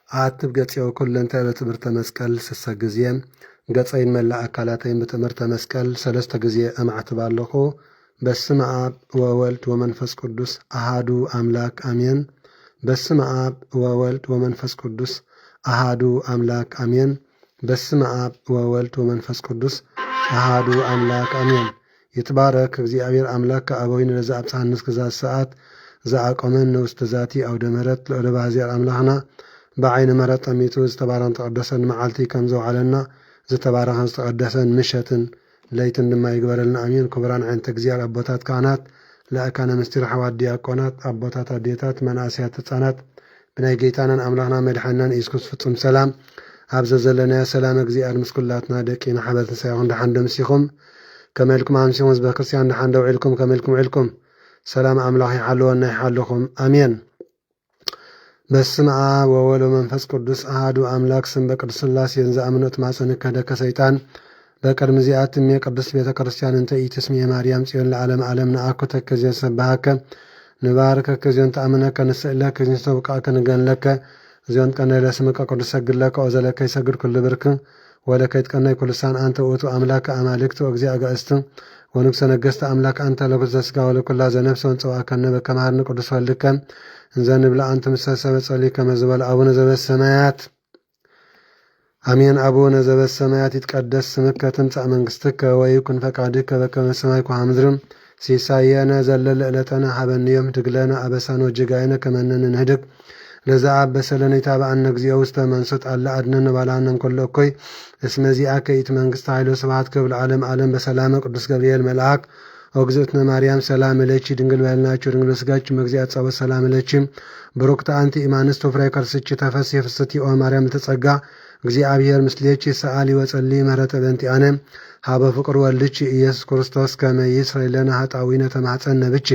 አትብ ገጽዮ ኩለንተ በትምህርተ መስቀል ስሰ ጊዜ ገጸይን መላእ አካላተይን በትምህርተ መስቀል ሰለስተ ጊዜ እምዓትብ ኣለኹ። በስመ አብ ወወልድ ወመንፈስ ቅዱስ አሃዱ አምላክ አሜን። በስመ አብ ወወልድ ወመንፈስ ቅዱስ አሃዱ አምላክ አሜን። በስመ አብ ወወልድ ወመንፈስ ቅዱስ አሃዱ አምላክ አሜን። ይትባረክ እግዚአብሔር አምላክ አበዊነ ለዘአብጽሐነ እስከዛቲ ሰዓት ዘአቆመን ውስተ ዛቲ አውደ ምሕረት ለወደ ባሕዚር አምላኽና በዓይነ ምሕረት ጠሚቱ ዝተባረኸን ተቀደሰን መዓልቲ ከም ዘውዓለና ዝተባረኸን ዝተቀደሰን ምሸትን ለይትን ድማ ይግበረልና አሜን። ክቡራን ዓይነተ እግዚአብሔር አቦታት ካህናት፣ ለእካነ ምስጢር ሓዋት ዲያቆናት፣ አቦታት አዴታት፣ መናእስያት ህፃናት ብናይ ጌታናን አምላኽና መድሓናን ኢየሱስ ክርስቶስ ፍጹም ሰላም ኣብዘ ዘለናዮ ሰላም እግዚአብሔር ምስ ኩላትና ደቂና ሓበረ ትንሣኤኹም ድሓን ደምሲኹም ከመልኩም ኣምሲኹም ህዝበ ክርስቲያን ድሓን ደው ዒልኩም ከመልኩም ዒልኩም ሰላም ኣምላኽ ይሓልወና ይሓልኹም አሜን። በስመ አብ ወወልድ ወመንፈስ ቅዱስ አሐዱ አምላክ ስም በቅድስት ሥላሴ እንዘ አምኖት ማፀንከ ደከ ሰይጣን በቅድመ ዚአትም የቅድስት ቤተ ክርስቲያን እንተ ኢትስሚ የማርያም ጽዮን ለዓለም ዓለም ነአኩ ተከዜን ሰባሃከ ንባርከ ከዚዮን ተአምነከ ንስእለከ ከዚዮን ተውቃከ ንገንለከ ዚዮን ቀነ ለስምከ ቅዱስ ሰግድለከ ወዘለከ ይሰግድ ኩሉ ብርክ ወለከ ይትቀነይ ኩሉ ልሳን አንተ ውእቱ አምላከ አማልክት ወእግዚአ አጋእዝት ወንጉሠ ነገሥት አምላክ አንተ ለኩሉ ዘሥጋ ወለኩላ ዘነፍስ ወንጽዋከነ በከመ ኀርነ ቅዱስ ወልድከ እንዘ ንብላ አንተ ምሰሰበ ጸልይ ከመ ዝበለ አቡነ ዘበሰማያት አሜን። አቡነ ዘበሰማያት ይትቀደስ ስምከ ትምጻእ መንግሥትከ ወይኩን ፈቃድከ በከመ በሰማይ ከመ በምድር ሲሳየነ ዘለለ ዕለተነ ሀበነ ዮም ህድግ ለነ አበሳነ ወጌጋየነ ከመ ንሕነግ ለዘአበሰ ለነ ኢታብአነ እግዚኦ ውስተ መንሱት አላ አድኅነነ ባልሐነም ኩሎ እኩይ እስመ ዚአከ ይእቲ መንግሥተ ኃይል ወስብሐት ክብር ለዓለመ ዓለም በሰላመ ቅዱስ ገብርኤል መልአክ ወእግዝእትነ ማርያም ሰላም እለኪ ድንግል በሕሊናኪ ድንግል በሥጋኪ እምእግዚአብሔር ጸባኦት ሰላም እለኪ ብሩክት አንቲ እማንስት ወፍሬ ከርስኪ ተፈሥሒ ፍስሕቲ ኦ ማርያም ተጸጋ እግዚአብሔር ምስሌኪ ሰአሊ ወጸልዪ ምህረተ በእንቲአነ ሀበ ፍቅር ወልድኪ ኢየሱስ ክርስቶስ ከመ ይስረይ ለነ ኃጣውኢነ ተማኅፀነ ብኪ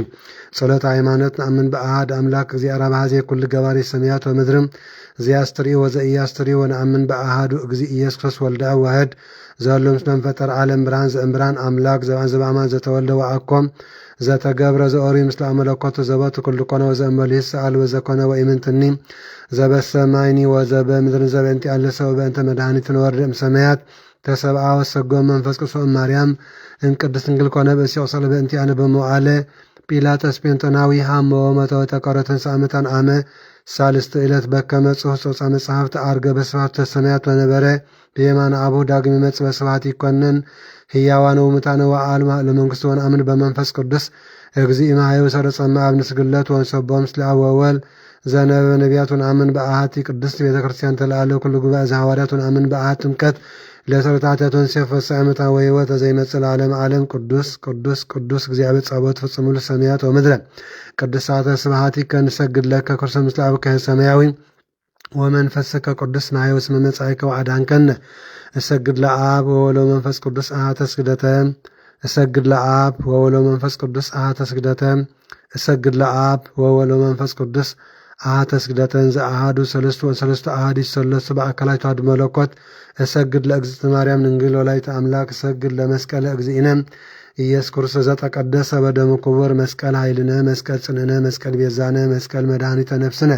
ጸሎተ ሃይማኖት ነአምን በአሐድ አምላክ እግዚአብሔር አብኀዜ ኩሉ ገባሬ ሰማያት ወምድርም ዘያስተርእዮ ወዘኢያስተርእዮ ወነአምን በአሐዱ እግዚእ ኢየሱስ ክርስቶስ ወልደ አብ ዋሕድ ዘሎ ምስለ ፈጠረ ዓለም ብርሃን ዘእምብርሃን አምላክ ዘበአማን ዘተወልደ ወአኮም ዘተገብረ ዘኦሪት ምስለ አመለኮቱ ዘቦቱ ኩሉ ኮነ ወዘእንበለ ይስአል ወዘኮነ ወኢምንትኒ ዘበሰማይኒ ወዘበምድር ዘበእንቲአነ ሰብእ በእንተ መድኃኒትነ ወርደ እምሰማያት ተሰብአ ወሰጎም መንፈስ ቅዱስ ማርያም እምቅድስት ድንግል ኮነ በእንቲአሁ ሰለ በእንቲአነ በመዋዕለ ጲላጦስ ጴንጦናዊ ሐመ ወመተ ወተቀረ ተንሥአ እሙታን አመ ሳልስት ዕለት በከመ ጽሑፍ ጾጻ መጽሐፍት ዐርገ በስብሐት ተሰማያት ወነበረ በየማነ አቡሁ ዳግም ይመጽእ በስብሐት ይኰነን ሕያዋነ ወሙታነ ወአልማ ለመንግሥቱ ወነአምን በመንፈስ ቅዱስ እግዚእ እምኀበ ሰረጸ እምአብ ንስግደት ወንሰብሖ ምስለ አብ ወወልድ ዘነበበ ነቢያት ወነአምን በአሐቲ ቅድስት ቤተ ክርስቲያን ተለዓለ ኩሉ ጉባኤ ዘሐዋርያት ወነአምን በአሐቲ ጥምቀት ለተረታትያት ወንሴፍ ፍስሐ እሙታን ወሕይወት ዘይመጽእ ለዓለመ ዓለም ቅዱስ ቅዱስ ቅዱስ እግዚአብሔር ጸባኦት ፍጹም ሁሉ ሰማያት ወምድረ ቅድሳተ ስብሐቲከ ንሰግድ ለከ ክርስቶስ ምስለ አብከ ሰማያዊ ወመንፈስከ ቅዱስ ናየ እስመ መጻእከ ወአድኀንከነ እሰግድ ለአብ ወወልድ ወመንፈስ ቅዱስ አሐተ ስግደተ እሰግድ ለአብ ወወልድ ወመንፈስ ቅዱስ አሐተ ስግደተ እሰግድ ለአብ ወወልድ ወመንፈስ ቅዱስ አሐተ ስግደተ እንዘ አሐዱ ሰለስቱ ወሰለስቱ አሐዱ ይሠለሱ በአካላቱ አሐዱ መለኮት እሰግድ ለእግዝእትነ ማርያም ድንግል ወላዲተ አምላክ እሰግድ ለመስቀለ እግዚእነ ኢየሱስ ክርስቶስ ዘተቀደሰ በደሙ ክቡር መስቀል ኃይልነ መስቀል ጽንዕነ መስቀል ቤዛነ መስቀል መድኃኒተ ነፍስነ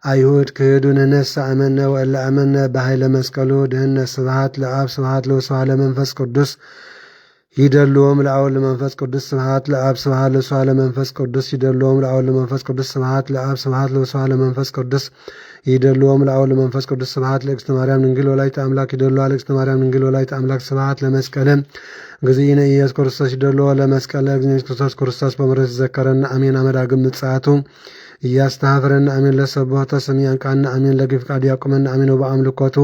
አይሁድ ክህዱን ነሳ አመነ ወእለ አመነ በኃይለ መስቀሉ ድህነ ስብሐት ለአብ ስብሐት ለወስብሐት ለመንፈስ ቅዱስ ይደልዎም ለአብ ለመንፈስ ቅዱስ ስብሐት ለአብ ስብሐት ለወስብሐት ለመንፈስ ቅዱስ ይደልዎም ለአብ ለመንፈስ ቅዱስ ስብሐት ለአብ ስብሐት ለወስብሐት ለመንፈስ ቅዱስ ይደልዎም ለአብ ለመንፈስ ቅዱስ ስብሐት ለእግዝእትነ ማርያም ድንግል ወላዲተ አምላክ ይደልዋ ለእግዝእትነ ማርያም ድንግል ወላዲተ አምላክ ስብሐት ለመስቀለ እግዚእነ ኢየሱስ ክርስቶስ ይደልዎ ለመስቀለ እግዚእነ ኢየሱስ ክርስቶስ በምሕረቱ ይዘከረነ አሜን። አመዳግም ምጽአቱ እያስተኀፍረነ አሜን። ለሰብሖተ ስሙ ያንቃነ አሜን። ለግፍ ቃል ያቁመነ አሜን። ወበአምልኮቱ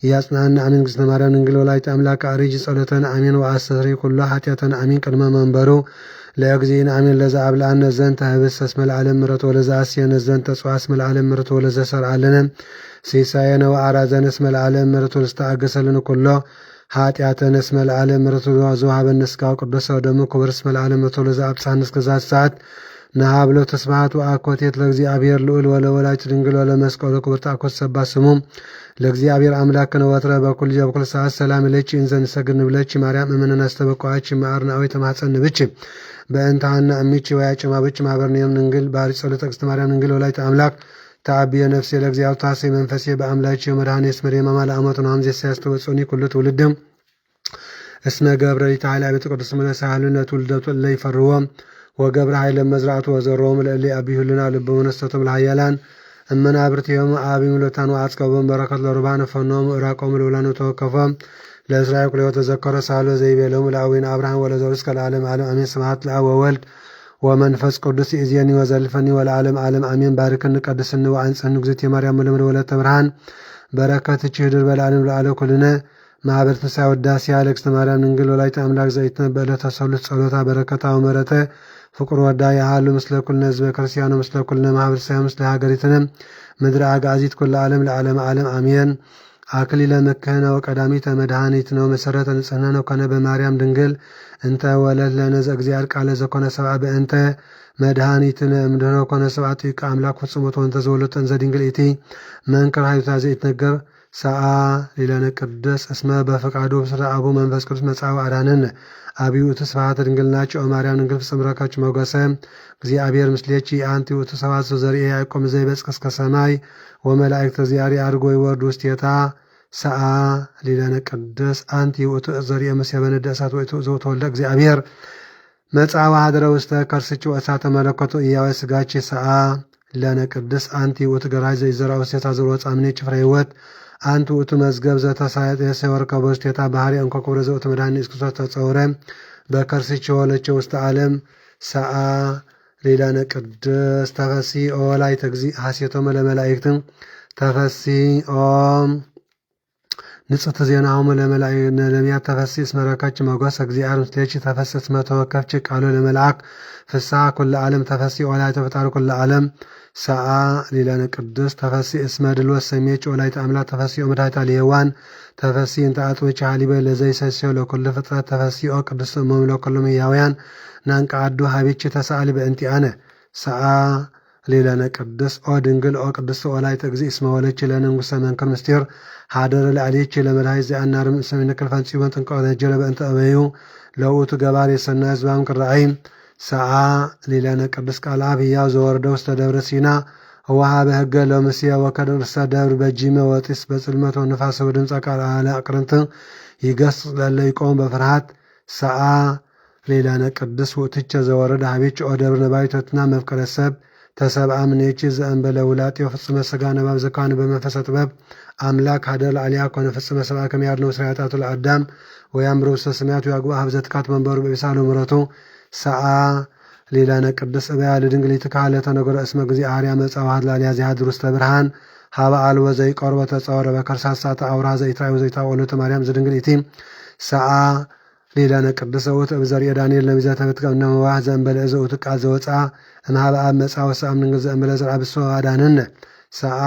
ያጽናነ አሜን። እግዝእትነ ማርያም ድንግል ወላዲተ አምላክ አርጅ ጸሎተነ አሜን። ወአስተስሪ ኩሉ ኃጢአተነ አሜን። ቅድመ መንበሩ ለእግዚእነ አሜን። ለዘአብልዐነ ዘንተ ኅብስተ እስመ ለዓለም ምሕረቱ ወለዘአስየነ ዘንተ ጽዋዕ እስመ ለዓለም ምሕረቱ ወለዘሰርዐለነ ሲሳየነ ወአራዘነ እስመ ለዓለም ምሕረቱ ወለዘተአገሰለነ ኩሎ ኃጢአተነ እስመ ለዓለም ምሕረቱ ወዘወሀበነ ሥጋው ቅዱስ ወደሙ ክቡር እስመ ለዓለም ምሕረቱ ወለዘአብጽሐነ እስከዛት ሰዓት ነሃብሎ ተስብሐት ወአኮቴት ለእግዚአብሔር ልዑል ወለወላዲቱ ድንግል ወለመስቀሉ ክቡር ተአኮት ሰባ ስሙ ለእግዚአብሔር አምላክነ ወትረ በኩል በኩል ሰዓት ሰላም ለኪ እንዘ ንሰግድ ንብለኪ ማርያም እምነን አስተበቋች ማርናዊ ተማጸን ብች በእንታና እሚቺ ወያጭማ ብች ማበርኒየም ድንግል ባሪ ጸሎተ እግዝእትነ ማርያም ድንግል ወላዲተ አምላክ ተአብየ ነፍሴ ለእግዚአብሔር ታሴ መንፈሴ በአምላኪ መድኃኔ እስመ ደማማ ለአመቱ ነው አምዜ ሲያስተወጹኒ ኩሉ ትውልድም እስመ ገብረ ሊታህል አቤተ ቅዱስ መለሳህሉነ ትውልደቱ ላይ ፈርዎም ወገብረ ኃይለ መዝራቱ ወዘሮም ለእሊ አብዩልና ልበመነስተቶም ለሃያላን እመናብርቲዮም አቢም ለታኑ አጽቀቦም በረከት ለሩባን ፈኖም ራቆም ለውላኑ ተወከፎም ለእስራኤል ኩለ ተዘከረ ሳሎ ዘይቤሎም ለአዊን አብርሃም ወለዘሩ እስከ ለዓለም ዓለም አሜን። ስብሐት ለአብ ወወልድ ወመንፈስ ቅዱስ ይእዜኒ ወዘልፈኒ ወለዓለም ዓለም አሜን። ባርክን ቀድስን ወአንጽህን እግዝእትየ ማርያም ወለምለ ወለተ ብርሃን በረከትች ህድር በለዓለም ለዓለ ኩልነ ማኅበር ትንሣኤ ወዳሴ ለእግዝእትነ ማርያም ድንግል ወላዲተ አምላክ ዘይትነ በዕለተ ሰሉስ ጸሎታ በረከታ ወመረተ ፍቁር ወዳ ያሃሉ ምስለ ኩልነ ህዝበ ክርስቲያኑ ምስለ ኩልነ ማኅበር ሳያ ምስለ ሀገሪትነ ምድረ አጋዚት ኩለ ዓለም ለዓለመ ዓለም አሜን። አክሊለ መክህነ ወቀዳሚተ መድኃኒት ነው መሰረተ ንጽሕና ነው ከነ በማርያም ድንግል እንተ ወለት ለነ ዘእግዚአብሔር ቃለ ዘኮነ ሰብአ በእንተ መድኃኒትነ እምድኅረ ኮነ ሰብአት ይቃ አምላክ ፍጹሞት ወንተ ዘወለቶ እንዘ ድንግል ኢቲ መንክር ሀይታ ዘይትነገር ሰአ ሊለነ ቅዱስ እስመ በፈቃዱ ብስረ አቡ መንፈስ ቅዱስ መጽአው አዳነነ አብዩ እቲ ስብሐተ ድንግልናቸው ማርያም ድንግል ፍጽም ረካችሁ መጓሰ እግዚአብሔር ምስሌቺ አንቲ ውእቱ ሰብአ ዘርኤ ያዕቆብ ዘይበጽሕ እስከ ሰማይ ወመላእክተ ዚአሪ አድርጎ ይወርዱ ውስቴታ ሰአ ሊለነ ቅዱስ አንቲ ውእቱ ዘርኤ ምስየ በነደ እሳት ወእቱ ዘተወልደ እግዚአብሔር መጽአው ሀደረ ውስተ ከርስችው እሳተ መለኮቱ እያወ ስጋቺ ሰአ ሊለነ ቅዱስ አንቲ ውእቱ ገራይ ዘይዘራ ውስቴታ ዘሮ ጻምኔ ጭፍረ ሕይወት አንቲ ውእቱ መዝገብ ዘተሳየጠ የሰወርከ በውስቴታ ባህሪ እንኳ ክብረ ዘውእቱ መድኃኒት ኢየሱስ ክርስቶስ ተጸውረ በከርስችው ወለቸው ውስተ ዓለም ሰአ ሊለነ ቅዱስ ተፈሲ ኦላይተ እግዚእ ሐሴቶሙ ለመላእክትን ተፈሲ ኦም ንጽሕት ዜናሆሙ ለነቢያት ተፈሲ እስመ ረከብኪ ሞገሰ እግዚአብሔር ምስሌኪ ተፈሲ እስመ ተወከፍኪ ቃሎ ለመልአክ ፍስሐ ኩለ ዓለም ተፈሲ ኦላይተ ፈጣሪ ኩለ ዓለም ሰአ ሊለነ ቅዱስ ተፈሲ እስመ ድልወት ሰሜች ኦላይተ አምላክ ተፈሲ መድኃኒተ ለሔዋን ተፈሲ እንተ አጥብቂ ሀሊበ ለዘይሰስዮ ለኩሉ ፍጥረት ተፈሲ ኦ ቅዱስ እሞሙ ለኩሎሙ ሕያውያን ናንቃዱ ሀቢቺ ተሳአሊ በእንቲአነ ሰአ ሊለነ ቅዱስ ኦ ድንግል ኦ ቅዱስ ኦላይተ እግዚእ እስመ ወለድኪ ለንጉሠ መንክር ምስጢር ሀደረ ለዓሌኪ ለመድኃኒት ዘአናርም ሰሚነክል ፈንጺመ ጥንቆ ነጀለ በእንተ እበዩ ለውእቱ ገባሬ ሰናይ ሕዝባም ቅረአይ ሰአ ሊለነ ቅዱስ ቃል አብ ሕያው ዘወረደ ውስተ ደብረ ሲና ወሃበ ሕገ ለሙሴ ወከደ ርእሰ ደብር በጂመ ወጢስ በጽልመት ወንፋስ ወድምፀ ቃል አቅርንት ይገሥጽ ለለ ይቆም በፍርሃት ሰአ ሊለነ ቅዱስ ውእትቸ ዘወረደ ሀቤች ኦ ደብረ ነባቢቶትና መፍቀረ ሰብ ተሰብአ ምኔቺ ዘእንበለ ውላጤው ፍጽመ ሥጋ ነባብ ዘካን በመንፈሰ ጥበብ አምላክ ሀደር ለዓሊያ ኮነ ፍጽመ ሰብአ ከመያድነው ስርያጣቱ ለአዳም ወያምሮ ውስተ ሰማያት ያግባ ሀብዘትካት መንበሩ በቤሳሎ ምረቱ ሰአ ሊለነ ቅዱስ እበያ ለድንግሊት ካለተ ነገረ እስመ ጊዜ አርያ መጻዋት ላሊያ ዚሃድር ውስተ ብርሃን ሀበ አልወ ዘይቆርበ ተጸወረ በከርሳሳተ አውራ ዘይትራዩ ዘይታወለተ ማርያም ዘድንግሊቲ ሰአ ሊለነ ቅዱስ ውእቱ እብዘርየ ዳንኤል ነቢዘተ ምትቀምነ መዋህ ዘእንበለ እዘውቱ ቃል ዘወፃ እምሃበ አብ መጻ ወሰአም ድንግል ዘእንበለ ዘርአ ብሶ አዳነነ ሰአ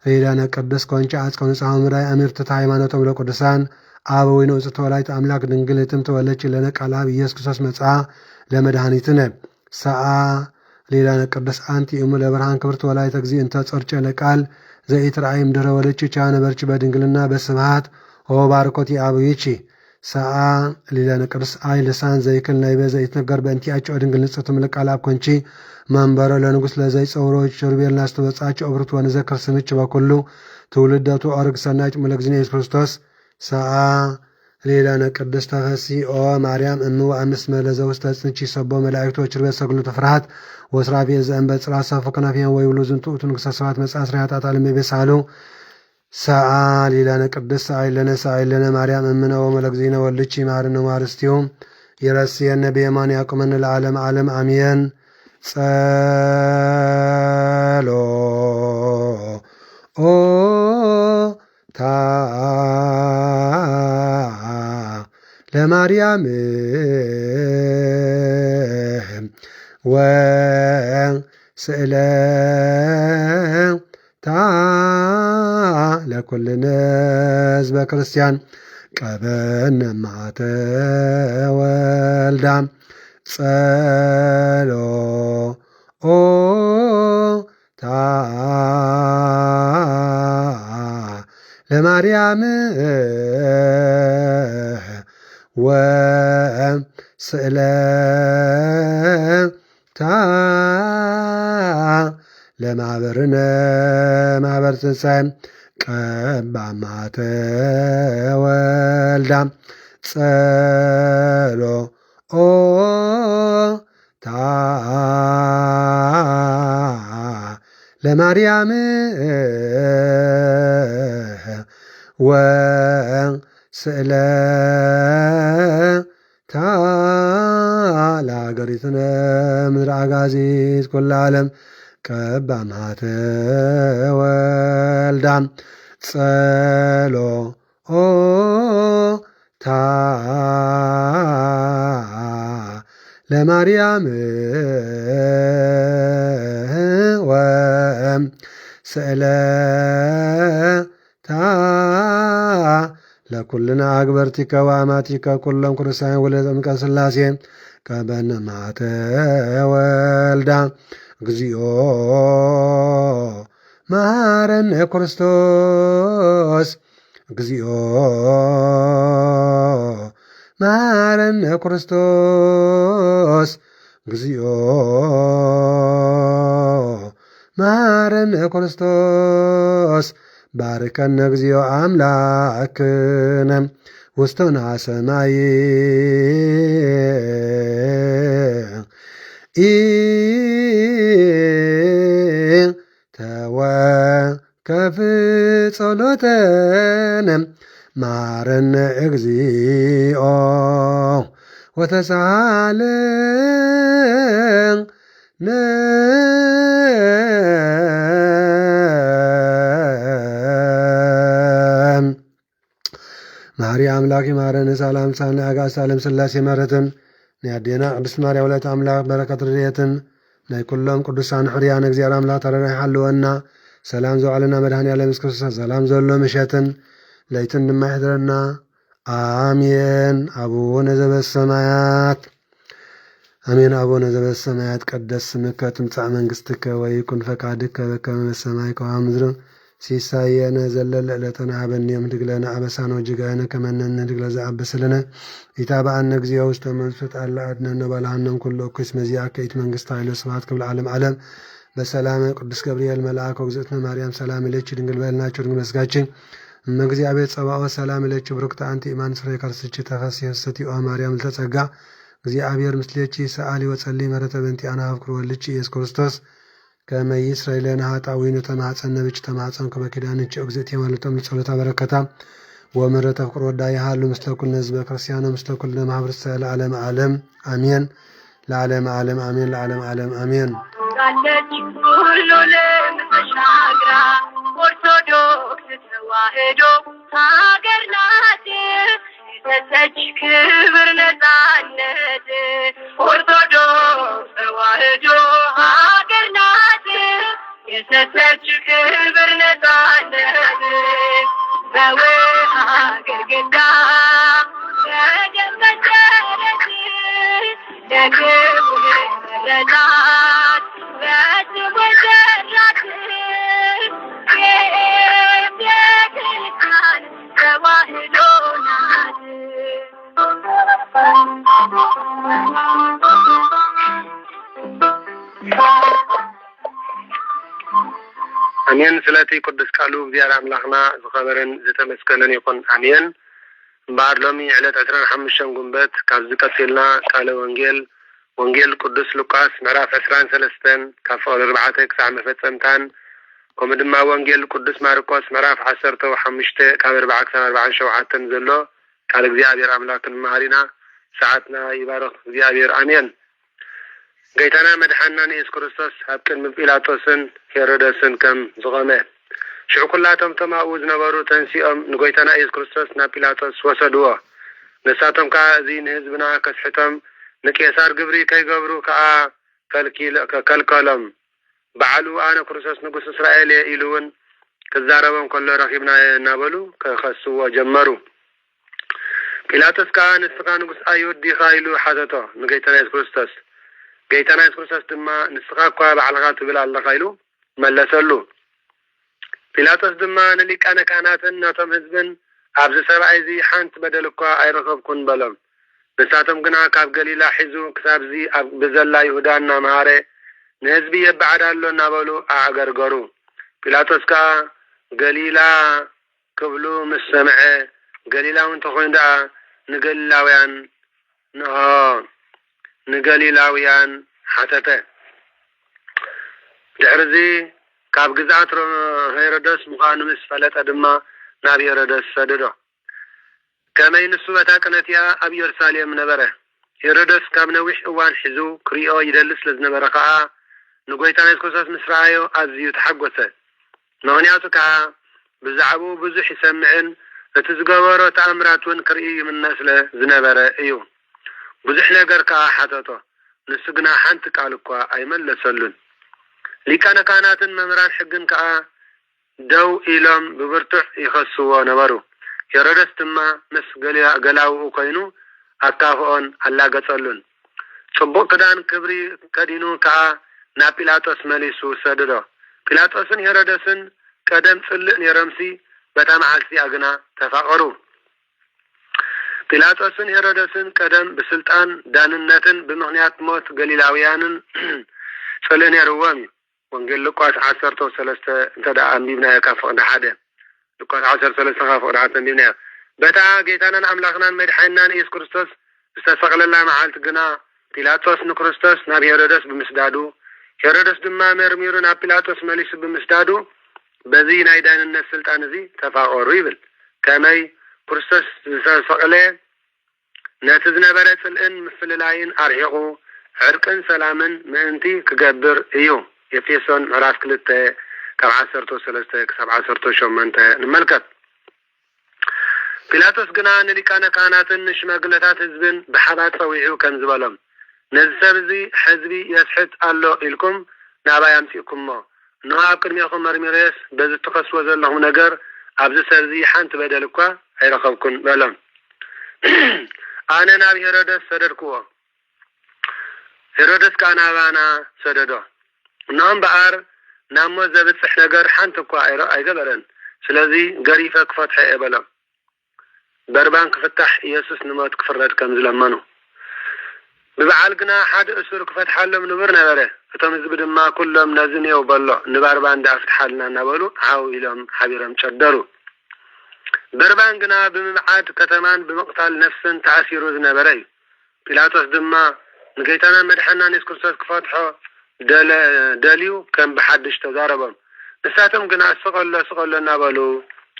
ሊለነ ቅዱስ ኮንቻ አጽቀው ንጽሐ ምራይ አሚርትታ ሃይማኖቶም ለቅዱሳን አበ ወይነ ውፅተ ወላዲተ አምላክ ድንግል እትም ተወለች ለነ ቃል አብ ኢየሱስ ክርስቶስ መጽአ ለመድኃኒትነ ሰአ ሊለነ ቅዱስ አንቲ እሙ ለብርሃን ክብርት ወላዲተ እግዚእ እንተ ጾርጨ ለቃል ዘኢትርአይ እምድኅረ ወለድኪ ቻ ነበርች በድንግልና በስብሐት ወባርኮት አብይቺ ሰአ ሊለነ ቅዱስ አይ ልሳን ዘይክል ናይበ ዘይትነገር በእንቲአቸው ድንግል ንጽሕት ለቃል አብ ኮንቺ መንበረ ለንጉሥ ለዘይጸውሮ ቸርቤል ናስተበጻቸው እብርት ወንዘክር ስምች በኩሉ ትውልደቱ ኦርግ ሰናጭ መለግዚነ ኢየሱስ ክርስቶስ ሰአ ሊለነ ቅዱስ ተፈሲ ኦ ማርያም እሙ አምስት መለዘ ውስተ ጽንቺ ሰቦ መላእክቶች ርበት ሰግሉ ተፍርሃት ወስራፊ ዘእንበ ጽራ ሰፉ ከናፊያን ወይብሉ ዝንቱ ውእቱ ንጉሠ ስብሐት መጽአ ስርያጣት ዓለም ቤሳሉ ሰአ ሊለነ ቅዱስ ሰአይለነ ሰአይለነ ማርያም እምነ ወመለግዚነ ወልድቺ ማርነ ማርስቲው ይረስየነ በየማን ያቁመን ለዓለም ዓለም አሜን። ጸሎ ኦ ታ ለማርያም ወስእለ ታ ለኩልነ ሕዝበ ክርስቲያን ቀበነ ማተ ወልዳ ጸሎ ኦ ታ ለማርያም ወስእለ ታ ለማህበርነ ማህበር ትንሣኤ ቀባ ማተ ወልዳ ጸሎ ኦ ታ ለማርያም ወስእለ ታ ለሀገሪትነ ምድረ አጋዚት ኩለ ዓለም ቀባ ማተ ወልዳ ጸሎ ኦ ታ ለማርያም ወስእለ ታ ለኩልና አግበርቲከ ወአማቲከ ኩሎም ክርስቲያን ወለዘምቀ ሥላሴ ከበነ ማተ ወልዳ እግዚኦ መሐረነ ክርስቶስ እግዚኦ መሐረነ ክርስቶስ እግዚኦ መሐረነ ክርስቶስ ባርከነ እግዚኦ አምላክነ ውስቶና ሰማይ ተወከፍ ጸሎተነ መሐረነ እግዚኦ ወተሳሃለነ ማሪ አምላክ ማረን ሰላም ሳነ አጋስ ዓለም ሥላሴ መረትን ንያዴና ቅድስት ማርያም ወላዲተ አምላክ በረከት ረድኤትን ናይ ኩሎም ቅዱሳን ሕሩያን እግዚአብሔር አምላክ ተረዳይ ሓልወና ሰላም ዘውዓለና መድኃኔ ዓለም ክርስቶስ ሰላም ዘሎ ምሸትን ለይትን ድማ ይሕድረና አሜን። አቡነ ዘበሰማያት አሜን። አቡነ ዘበሰማያት ቀደስ ስምከ ትምጻእ መንግሥትከ ወይኩን ፈቃድከ በከመ በሰማይ ከመ በምድር ሲሳየነ ዘለለ ዕለተና ሀበነ ዮም ህድግ ለነ አበሳነ ወጌጋየነ ከመ ንሕነድግ ለዘአበሰለነ ኢታብአነ እግዚኦ ውስተ መንሱት አላ አድኅነነ ባልሃነም ኩሎ እኩይ መዚአከ ኢት መንግሥተ ኃይለ ስብሐት ክብለ ዓለም ዓለም በሰላም ቅዱስ ገብርኤል መልአክ ወግዝእትነ ማርያም ሰላም ለኪ ድንግል በልናቸው ድንግል መስጋችን እመእግዚአብሔር ጸባኦት ሰላም ለኪ ብሩክት አንቲ ኢማን ፍሬ ከርስኪ ተፈሥሒ ሐሴትዮ ማርያም ልተጸጋ እግዚአብሔር ምስሌኪ ሰአሊ ወጸልይ መረተ በእንቲአነ ሀብኩር ወልድኪ ኢየሱስ ክርስቶስ ከመ ይስረይ ለነ ኃጣውኢነ ተማፀነ ብኪ ተማፀንኩ በኪዳንኪ እግዝእትየ ማለቶም ጸሎተ በረከታ ወምሕረተ ፍቁር ወዳይ ሃሉ ምስለ ኩልነ ህዝበ ክርስቲያኖ ምስለ ኩልነ ማኅበረሰብ ለዓለመ ዓለም አሜን። ለዓለመ ዓለም አሜን። ለዓለመ ዓለም አሜን። ሁሉንም ተሻግራ ኦርቶዶክስ ተዋሕዶ ሀገር ናት የሰጠች ክብር ነፃነት ኦርቶዶክስ ተዋሕዶ ሀገር ናት የሰጠች ክብር ነፃነት በውሃ ግድግዳ ተገመደች ለክብር መረዳት በስሙ ዘራት የቤተክርስቲያን ተዋሕዶ ናት። አሜን። ስለቲ ቅዱስ ቃሉ እግዚአብሔር አምላክና ዝኸበረን ዝተመስገነን ይኹን አሜን። እምበኣር ሎሚ ዕለት 15 ጉንበት ካብ ዝቀፂልና ቃለ ወንጌል ቅዱስ ሉቃስ ምዕራፍ 23 ካብ ፍቅሪ 4 ክሳብ መፈፀምታን ከምኡ ድማ ወንጌል ቅዱስ ማርቆስ ምዕራፍ 15 ካብ 4 ክሳብ 47 ዘሎ ቃል እግዚአብሔር አምላክ ንመሃሪና ሰዓትና ይባረክ እግዚአብሔር አሜን። ጌታና መድኃኒና ኢየሱስ ክርስቶስ ኣብ ቅድሚ ጲላጦስን ሄሮደስን ከም ዝቆመ ሽዑ ኩላቶም ተማኡ ዝነበሩ ተንሲኦም ንጎይታና ኢየሱስ ክርስቶስ ናብ ጲላጦስ ወሰድዎ። ንሳቶም ከዓ እዚ ንህዝብና ከስሕቶም ንቄሳር ግብሪ ከይገብሩ ከዓ ከልከሎም በዓሉ ኣነ ክርስቶስ ንጉስ እስራኤል ኢሉ እውን ክዛረቦም ከሎ ረኺብና እናበሉ ከኸስዎ ጀመሩ። ጲላጦስ ከዓ ንስኻ ንጉስ አይሁድ ዲኻ ኢሉ ሓተቶ ንጌታና ኢየሱስ ክርስቶስ። ጌታና ኢየሱስ ክርስቶስ ድማ ንስኻ እኳ ባዕልኻ ትብል ኣለኻ ኢሉ መለሰሉ። ጲላጦስ ድማ ንሊቃነ ካህናትን ናቶም ህዝብን ኣብዚ ሰብኣይ እዚ ሓንቲ በደል እኳ ኣይረኸብኩን በሎም። ንሳቶም ግና ካብ ገሊላ ሒዙ ክሳብዚ ኣብ ብዘላ ይሁዳ እናምሃረ ንህዝቢ የበዓድ ኣሎ እናበሉ ኣዕገርገሩ። ጲላጦስ ከዓ ገሊላ ክብሉ ምስ ሰምዐ ገሊላዊ እንተኾይኑ ደኣ ንገሊላውያን ሓተተ። ድሕርዚ ካብ ግዝኣት ሄሮደስ ምዃኑ ምስ ፈለጠ ድማ ናብ ሄሮደስ ሰደዶ። ከመይ ንሱ በታ ቅነት እያ ኣብ ኢየሩሳሌም ነበረ። ሄሮደስ ካብ ነዊሕ እዋን ሒዙ ክሪኦ ይደሊ ስለ ዝነበረ ከዓ ንጎይታና ኢየሱስ ክርስቶስ ምስ ረኣዮ ኣዝዩ ተሓጐሰ። ምክንያቱ ከዓ ብዛዕባኡ ብዙሕ ይሰምዕን እቲ ዝገበሮ ተኣምራት እውን ክርኢ ይምነ ስለ ዝነበረ እዩ። ብዙሕ ነገር ከዓ ሓተቶ፣ ንሱ ግና ሓንቲ ቃል እኳ ኣይመለሰሉን። ሊቃነ ካህናትን መምህራን ሕግን ከዓ ደው ኢሎም ብብርቱዕ ይኸስዎ ነበሩ። ሄሮድስ ድማ ምስ ገላው ኮይኑ ኣካፍኦን ኣላገጸሉን ጽቡቕ ክዳን ክብሪ ከዲኑ ከዓ ናብ ጲላጦስ መሊሱ ሰደዶ ጲላጦስን ሄሮድስን ቀደም ጽልእ ነይሮምሲ በታ መዓልቲ ኣግና ተፋቀሩ ጲላጦስን ሄሮድስን ቀደም ብስልጣን ዳንነትን ብምክንያት ሞት ገሊላውያንን ጽልእ ነይሮዎም ወንጌል ሉቃስ 13 እንተዳ አንቢብና ካፈቅደ ሓደ ሉቃስ 13 ካፈቅደ ሓደ አንቢብና በታ ጌታናን አምላክናን መድኃኒናን ኢየሱስ ክርስቶስ ዝተሰቀለላ መዓልቲ ግና ጲላጦስ ንክርስቶስ ናብ ሄሮድስ ብምስዳዱ ሄሮድስ ድማ መርሚሩ ናብ ጲላጦስ መሊሱ ብምስዳዱ በዚ ናይ ዳንነት ስልጣን እዚ ተፋቀሩ ይብል ከመይ ክርስቶስ ዝተሰቀለ ነቲ ዝነበረ ጽልእን ምፍልላይን አርሒቁ ዕርቅን ሰላምን ምእንቲ ክገብር እዩ ኤፌሶን ምዕራፍ 2 ካብ 13 ክሳብ 18 ንመልከት ጲላጦስ ግና ንሊቃነ ካህናትን ሽማግለታት ህዝብን ብሓባር ፀዊዑ ከም ዝበሎም ነዚ ሰብ እዚ ሕዝቢ የስሕት ኣሎ ኢልኩም ናባይ ኣምፂእኩሞ ንሃ ኣብ ቅድሚኹም መርሚሬስ በዚ ትኸስዎ ዘለኹም ነገር ኣብዚ ሰብ እዚ ሓንቲ በደል እኳ ኣይረኸብኩን በሎም ኣነ ናብ ሄሮድስ ሰደድክዎ ሄሮድስ ከዓ ናባና ሰደዶ እናም በኣር ናብ ሞት ዘብፅሕ ነገር ሓንቲ እኳ ኣይገበረን ስለዚ ገሪፈ ክፈትሐ የበሎም በርባን ክፍታሕ ኢየሱስ ንሞት ክፍረድ ከም ዝለመኑ ብበዓል ግና ሓደ እሱር ክፈትሓሎም ንብር ነበረ እቶም ህዝቢ ድማ ኩሎም ነዚ ነው በሎ ንበርባን ዳፍትሓልና እናበሉ ዓው ኢሎም ሓቢሮም ጨደሩ በርባን ግና ብምብዓድ ከተማን ብምቕታል ነፍስን ተኣሲሩ ዝነበረ እዩ ጲላጦስ ድማ ንጌታና መድኃኒናን ኢየሱስ ክርስቶስ ክፈትሖ ደልዩ ከም ብሓድሽ ተዛረቦም ንሳቶም ግና ስቀሎ እናበሉ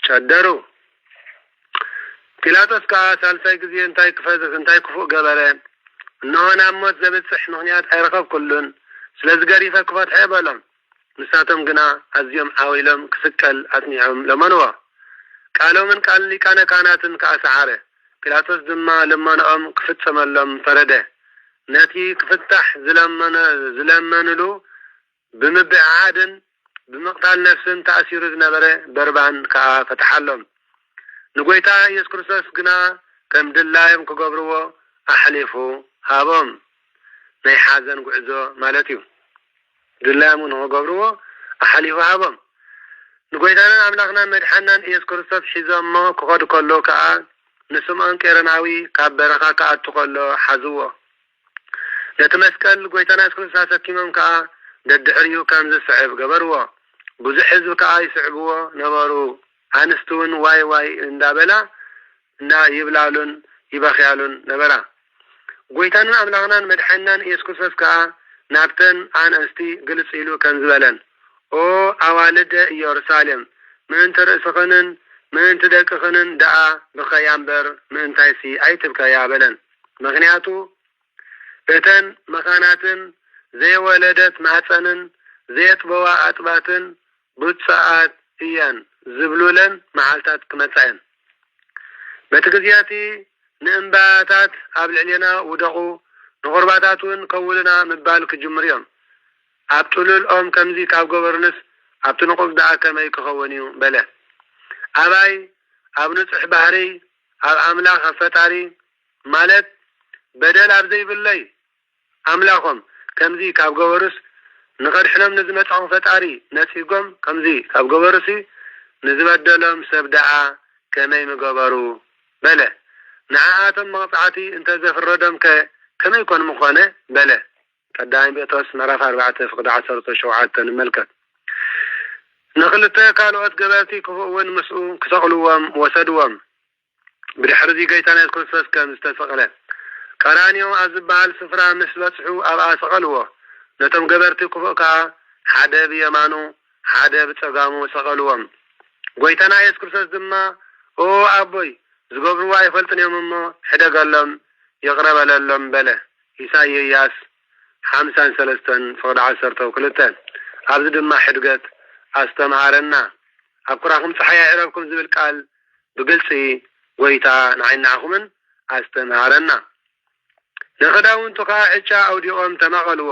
ጨደሩ ጲላጦስ ከዓ ሳልሳይ ጊዜ እንታይ ክፉእ ገበረ እነሆ ናብ ሞት ዘብፅሕ ምክንያት ኣይረኸብኩሉን ስለዚ ገሪፈ ክፈትሐ የበሎም ንሳቶም ግና ኣዝዮም ዓዊሎም ክስቀል ኣጽኒዖም ለመንዎ ቃሎምን ቃል ሊቃነ ካህናትን ከኣሰዓረ ጲላጦስ ድማ ልመኖኦም ክፍጸመሎም ፈረደ ነቲ ክፍታሕ ዝለመንሉ ብምብዓድን ብምቕታል ነፍስን ተኣሲሩ ዝነበረ በርባን ከዓ ፈትሓሎም ንጎይታ ኢየሱስ ክርስቶስ ግና ከም ድላዮም ክገብርዎ ኣሕሊፉ ሃቦም ናይ ሓዘን ጉዕዞ ማለት እዩ ድላዮም ክገብርዎ ኣሕሊፉ ሃቦም ንጎይታናን አምላክናን መድኃኒናን ኢየሱስ ክርስቶስ ሒዞሞ ክኸዱ ከሎ ከዓ ንስምዖን ቄረናዊ ካብ በረኻ ከኣቱ ከሎ ሓዝዎ ነቲ መስቀል ጎይታና ኢየሱስ ክርስቶስ ተሰኪሞም ከዓ ደድሕሪኡ ከም ዝስዕብ ገበርዎ ብዙሕ ህዝቢ ከዓ ይስዕብዎ ነበሩ ኣንስቱን ዋይ እንዳበላ እና ይብላሉን ይበኽያሉን ነበራ ጎይታናን አምላክናን መድኃኒናን ኢየሱስ ክርስቶስ ከዓ ናብተን ኣንስቲ ግልጽ ኢሉ ከም ዝበለን ኦ ኣዋልደ ኢየሩሳሌም ምእንቲ ርእስኽንን ምእንቲ ደቅኽንን ደኣ ብኸያ እምበር ምእንታይሲ ኣይትብከያ በለን ምክንያቱ እተን መኻናትን ዘይወለደት ማህፀንን ዘየጥበዋ ኣጥባትን ብፅዓት እየን ዝብሉለን መዓልታት ክመጻእን በቲ ግዜያቲ ንእምባታት ኣብ ልዕልና ውደቑ ንቁርባታትን ከውልና ምባል ክጅምር እዮም ኣብ ጥሉልኦም ከምዚ ካብ ገበርንስ ኣብቲ ንቁብ ደኣ ከመይ ክኸውን እዩ በለ ኣባይ ኣብ ንጹሕ ባህሪ ኣብ ኣምላኽ ፈጣሪ ማለት በደል ኣብ ዘይብለይ ኣምላኾም ከምዚ ካብ ገበሩስ ንኸድሕሎም ንዝመጽኦም ፈጣሪ ነጺጎም ከምዚ ካብ ገበሩሲ ንዝበደሎም ሰብ ደኣ ከመይ ምገበሩ በለ ንዓኣቶም መቕጻዕቲ እንተዘፍረዶም ከመይ ኮን ምኾነ በለ ቀዳማይ ጴጥሮስ ምዕራፍ 4 ፍቅዲ 17 ንመልከት ንኽልተ ካልኦት ገበርቲ ክፉእውን ምስኡ ክሰቕልዎም ወሰድዎም ብድሕሪ እዚ ጌታና ኢየሱስ ክርስቶስ ከም ዝተሰቐለ ቀራንዮ ኣብ ዝበሃል ስፍራ ምስ በጽሑ ኣብኣ ሰቐልዎ ነቶም ገበርቲ ክፉእ ከዓ ሓደ ብየማኑ ሓደ ብጸጋሙ ሰቐልዎም ጎይታና ኢየሱስ ክርስቶስ ድማ ኦ ኣቦይ ዝገብርዎ ኣይፈልጡን እዮም እሞ ሕደገሎም ይቕረበለሎም በለ ኢሳይያስ 53 ፍቅዲ 12 ኣብዚ ድማ ሕድገት ኣስተምሃረና ኣብ ኩራኹም ፀሓይ ኣይዕረብኩም ዝብል ቃል ብግልፂ ጎይታ ንዓይናኹምን ኣስተምሃረና ንኽዳውንቱ ከዓ ዕጫ ኣውዲቖም ተመቐልዎ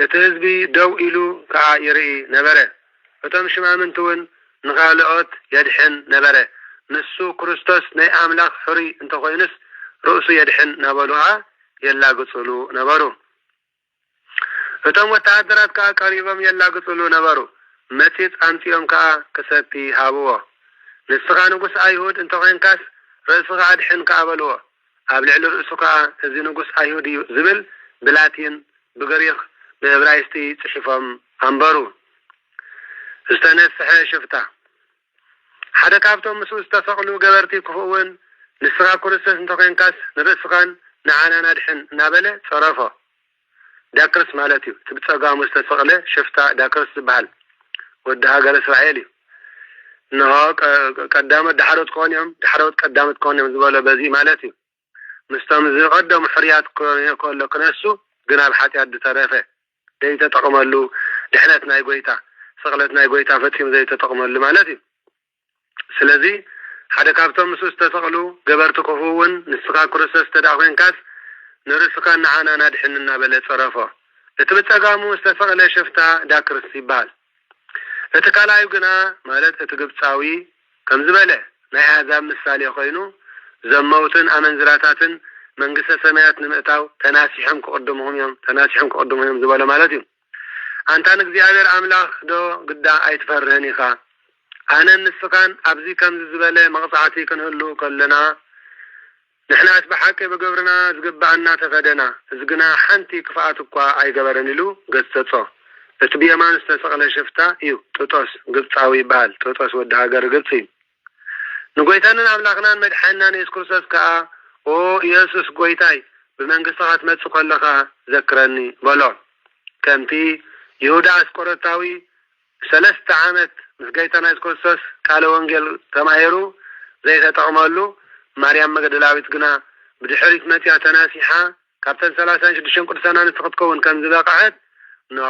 እቲ ህዝቢ ደው ኢሉ ከዓ ይርኢ ነበረ እቶም ሽማምንቲ እውን ንኻልኦት የድሕን ነበረ نسو كريستوس ناي أملاخ حري انت خوينس رؤسو يدحن نبالوها يلا قصلو نبارو فتم وتعدرات كا قريبا يلا قصلو نبارو متيت أنتيوم كا كسبتي هابوا نسخا نقص أيهود انت خوينكاس رأسخا أدحن كابلوا أبلع لرؤسو كا ازي نقص أيهودي زبل بلاتين بقريخ بإبرايستي تحفهم أنبارو استنسح شفتا حدا كابتهم مسوس تسقلو قبرتي كفوون نسخا كريستوس انت خوينكاس نرسخان نعانا نادحن نابله صرفه داكرس مالتي تبتصقا مستسقله شفتا داكرس بحال ودها قال اسرائيلي انه قدامت دحروت كونيوم دحروت قدامت كونيوم زباله بزي مالتي مستمز قدم حريات كله كنسو غنا بحاتي ترفه دي تتقملو دحنتنا يغويتا سقلتنا يغويتا فتيم زي تتقملو مالتي سلازي حدا كابتهم مسوس تسقلو قبرت كفوون نسخا كريستوس تداخوينكاس نرسخا نعانا نادحننا بلا صرفه اتبتصقامو استسقله شفتا داكرس يبال اتكالايو غنا مالت اتغبصاوي كم زبله ناي عذاب مثالي خوينو زموتن امنزراتاتن منغسه سمايات نمئتاو تناسيحم كقدمهم يوم زبله مالتي انتان እግዚአብሔር አምላክ ዶ ግዳ አይትፈርህኒኻ አነ ንስኻን አብዚ ከም ዝብለ መቅጻዕቲ ክንህሉ ከለና ንሕናት በሐቂ በገብርና ዝግባአና ተፈደና ዝግና ሓንቲ ክፋአት እኳ አይገበረን ኢሉ ገጸጾ እቲ ቢየማን ዝተሰቀለ ሽፍታ እዩ ጦጦስ ግብጻዊ ይባል ጦጦስ ወደ ሀገር ግብጽ ንጎይታንን አምላክናን መድሓናን ኢየሱስ ክርስቶስ ከአ ኦ ኢየሱስ ጎይታይ በመንግሥትኻ ትመጽእ ከለኻ ዘክረኒ በሎ ከምቲ ይሁዳ አስቆሮታዊ 3 ዓመት ምስጋይታና ኢየሱስ ክርስቶስ ቃለ ወንጌል ተማሂሩ ዘይተጠቅመሉ ማርያም መግደላዊት ግና ብድሕሪት መጥያ ተናሲሓ ካብተን 36 ቅዱሳን ተኸትከውን ከም ዝበቃዓት ኖ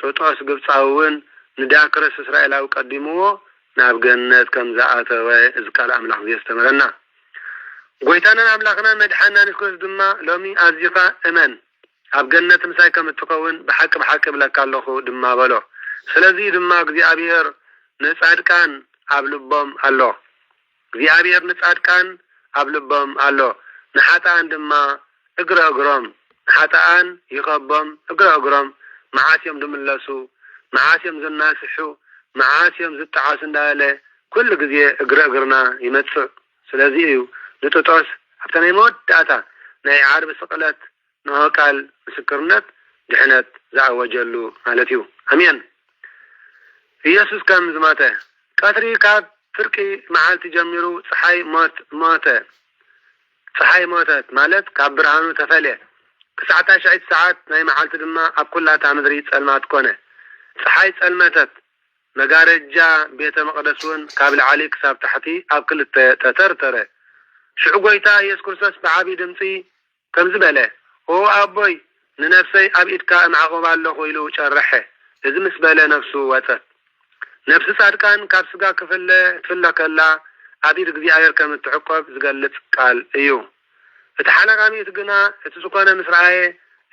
ጦጦስ ግብጻውን ንዳክረስ እስራኤላዊ ቀዲምዎ ናብ ገነት ከም ዝኣተወ እዝቃል አምላክ ዘስተምረና ጎይታና አምላክና መድሓና ንስኩስ ድማ ሎሚ አዚኻ እመን ኣብ ገነት ምሳይ ከም ትኸውን በሐቅ ብለካለኹ ድማ በሎ ስለዚህ ድማ እግዚአብሔር ንጻድቃን አብልቦም አሎ እግዚአብሔር ንጻድቃን አብልቦም አሎ ንሓጣን ድማ እግሮም ሓጣን ይኸቦም እግሮም መዓስዮም ድምለሱ መዓስዮም ዝናስሑ መዓስዮም ዝጣዓስ እንዳለ ኩሉ ግዜ እግርና ይመጽእ ስለዚህ እዩ ንጦጦስ ኣብታ ናይ መወዳእታ ናይ ዓርብ ስቅለት ንሆቃል ምስክርነት ድሕነት ዝኣወጀሉ ማለት እዩ አሜን ኢየሱስ ከም ዝሞተ ቀትሪ ካብ ፍርቂ መዓልቲ ጀሚሩ ፀሓይ ሞተት ማለት ካብ ብርሃኑ ተፈልየ ክሳዕታ 9 ሰዓት ናይ መዓልቲ ድማ ኣብ ኩላታ ምድሪ ጸልማት ኮነ ፀሓይ ጸልመተት መጋረጃ ቤተ መቅደስን ካብ ላዕሊ ክሳብ ታሕቲ ኣብ ክልተ ተተርተረ ሽዑ ጎይታ ኢየሱስ ክርስቶስ ብዓቢ ድምጺ ከም ዝበለ ኦ አቦይ ንነፍሰይ ኣብ ኢድካ እምዓቆባ ኣለኹ ኢሉ ጨረሐ እዚ ምስ በለ ነፍሱ ወፀት ነፍሲ ጻድቃን ካብ ስጋ ትፍለ ከላ ኣብ ኢድ እግዚአብሔር ከም ትዕቆብ ዝገልጽ ቃል እዩ እቲ ሓለቃሚት ግና እቲ ዝኾነ ምስራኤ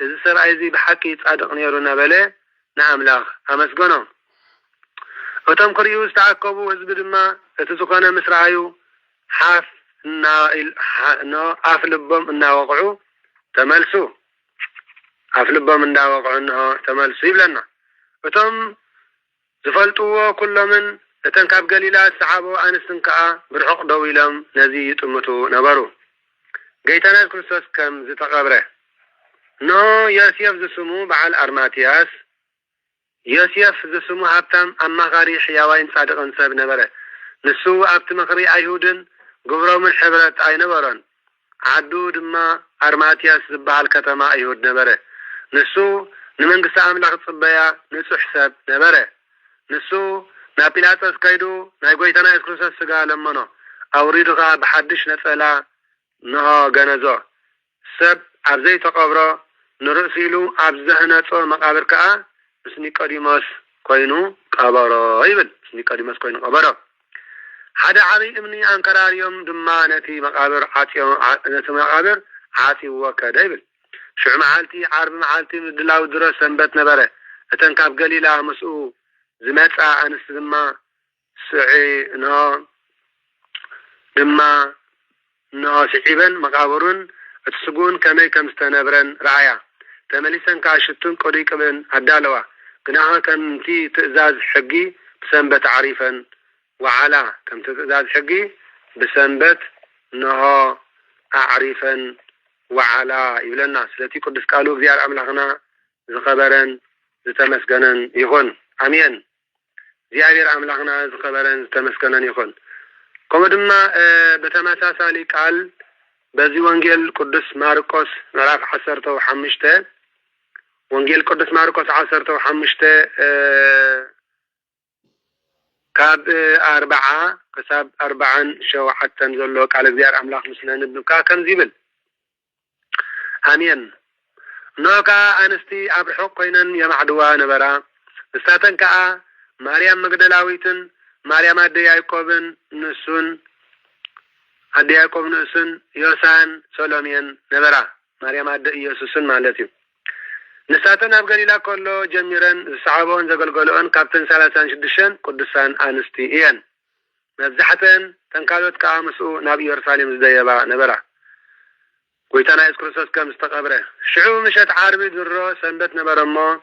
እዚ ሰብኣይ እዚ ብሓቂ ጻድቕ ነይሩ ነበለ ንኣምላኽ ኣመስገኖ እቶም ክሪኡ ዝተዓከቡ ህዝቢ ድማ እቲ ዝኾነ ምስራዩ ሓፍ አፍ ልቦም እናወቅዑ ተመልሱ ተመልሱ ይብለና እቶም ዝፈልጥዎ ኩሎምን እተን ካብ ገሊላ ሰዓቦ አንስትን ከአ ብርሑቅ ደው ኢሎም ነዚ ይጥምቱ ነበሩ ጌታና ክርስቶስ ከም ዝተቀብረ ኖ ዮሴፍ ዝስሙ በዓል አርማትያስ ዮሴፍ ዝስሙ ሃብታም አማኻሪ ሕያዋይን ጻድቅን ሰብ ነበረ ንሱ ኣብቲ ምኽሪ አይሁድን ግብሮምን ሕብረት አይነበረን ዓዱ ድማ አርማትያስ ዝበሃል ከተማ አይሁድ ነበረ ንሱ ንመንግስቲ አምላክ ጽበያ ንጹሕ ሰብ ነበረ ንሱ ናብ ጲላጦስ ከይዱ ናይ ጎይታና ኢየሱስ ክርስቶስ ስጋ ለመኖ አውሪድኻ ብሓድሽ ነጸላ ንሆ ገነዞ ሰብ ኣብ ዘይተቀብሮ ንርእሲ ኢሉ ኣብ ዘህነጾ መቃብር ከዓ ምስ ኒቆዲሞስ ኮይኑ ቀበሮ ይብል ኒቆዲሞስ ኮይኑ ቀበሮ ሓደ ዓቢ እምኒ አንከራርዮም ድማ ነቲ መቃብር ዓፂዎ ከደ ይብል ሽዑ መዓልቲ ዓርብ መዓልቲ ምድላው ድረስ ሰንበት ነበረ እተን ካብ ገሊላ ምስኡ ዝመጻ አንስት ድማ ስዒ ነው دما ناسحبن مقابرون اتسقون كمي كمستنبرن رعايا تمليسن كاشتون قريقبن هدالوا كناها كمتي تأزاز حقي بسنبت عريفا وعلا كم تأزاز حقي بسنبت نها أعريفا وعلا يبلنا سلتي قدس قالوا بزيار أملاغنا زخبرن زتمسكنن يخون أمين زيار أملاغنا زخبرن زتمسكنن يخون كما دما بتمساسالي قال بزي وانجيل قدس ماركوس مراف 15 وانجيل قدس ماركوس 15 كاب 4 كساب 4 شوحة تنزلو قال زيار أملاغ مسنا نبنكا كم زيبل أمين نوكا أنستي أبرحق قينن يمعدوا نبرا نستاتن كا مريم مقدلاويتن مريم أدي يعقوبن نسون أدي يعقوب نسون يوسان سولومين نبرا مريم أدي يوسسون مالتي نستاتن أبقليلا كله جميرن صعبون زقلقلون كابتن 36 قدسان أنستي إيان مبزحتن تنكالوت كامسو نبي يرساليم زديبا نبرا ويتانا يسكرسوس كم استقبره شعو مشت عربي درو سنبت نبرمو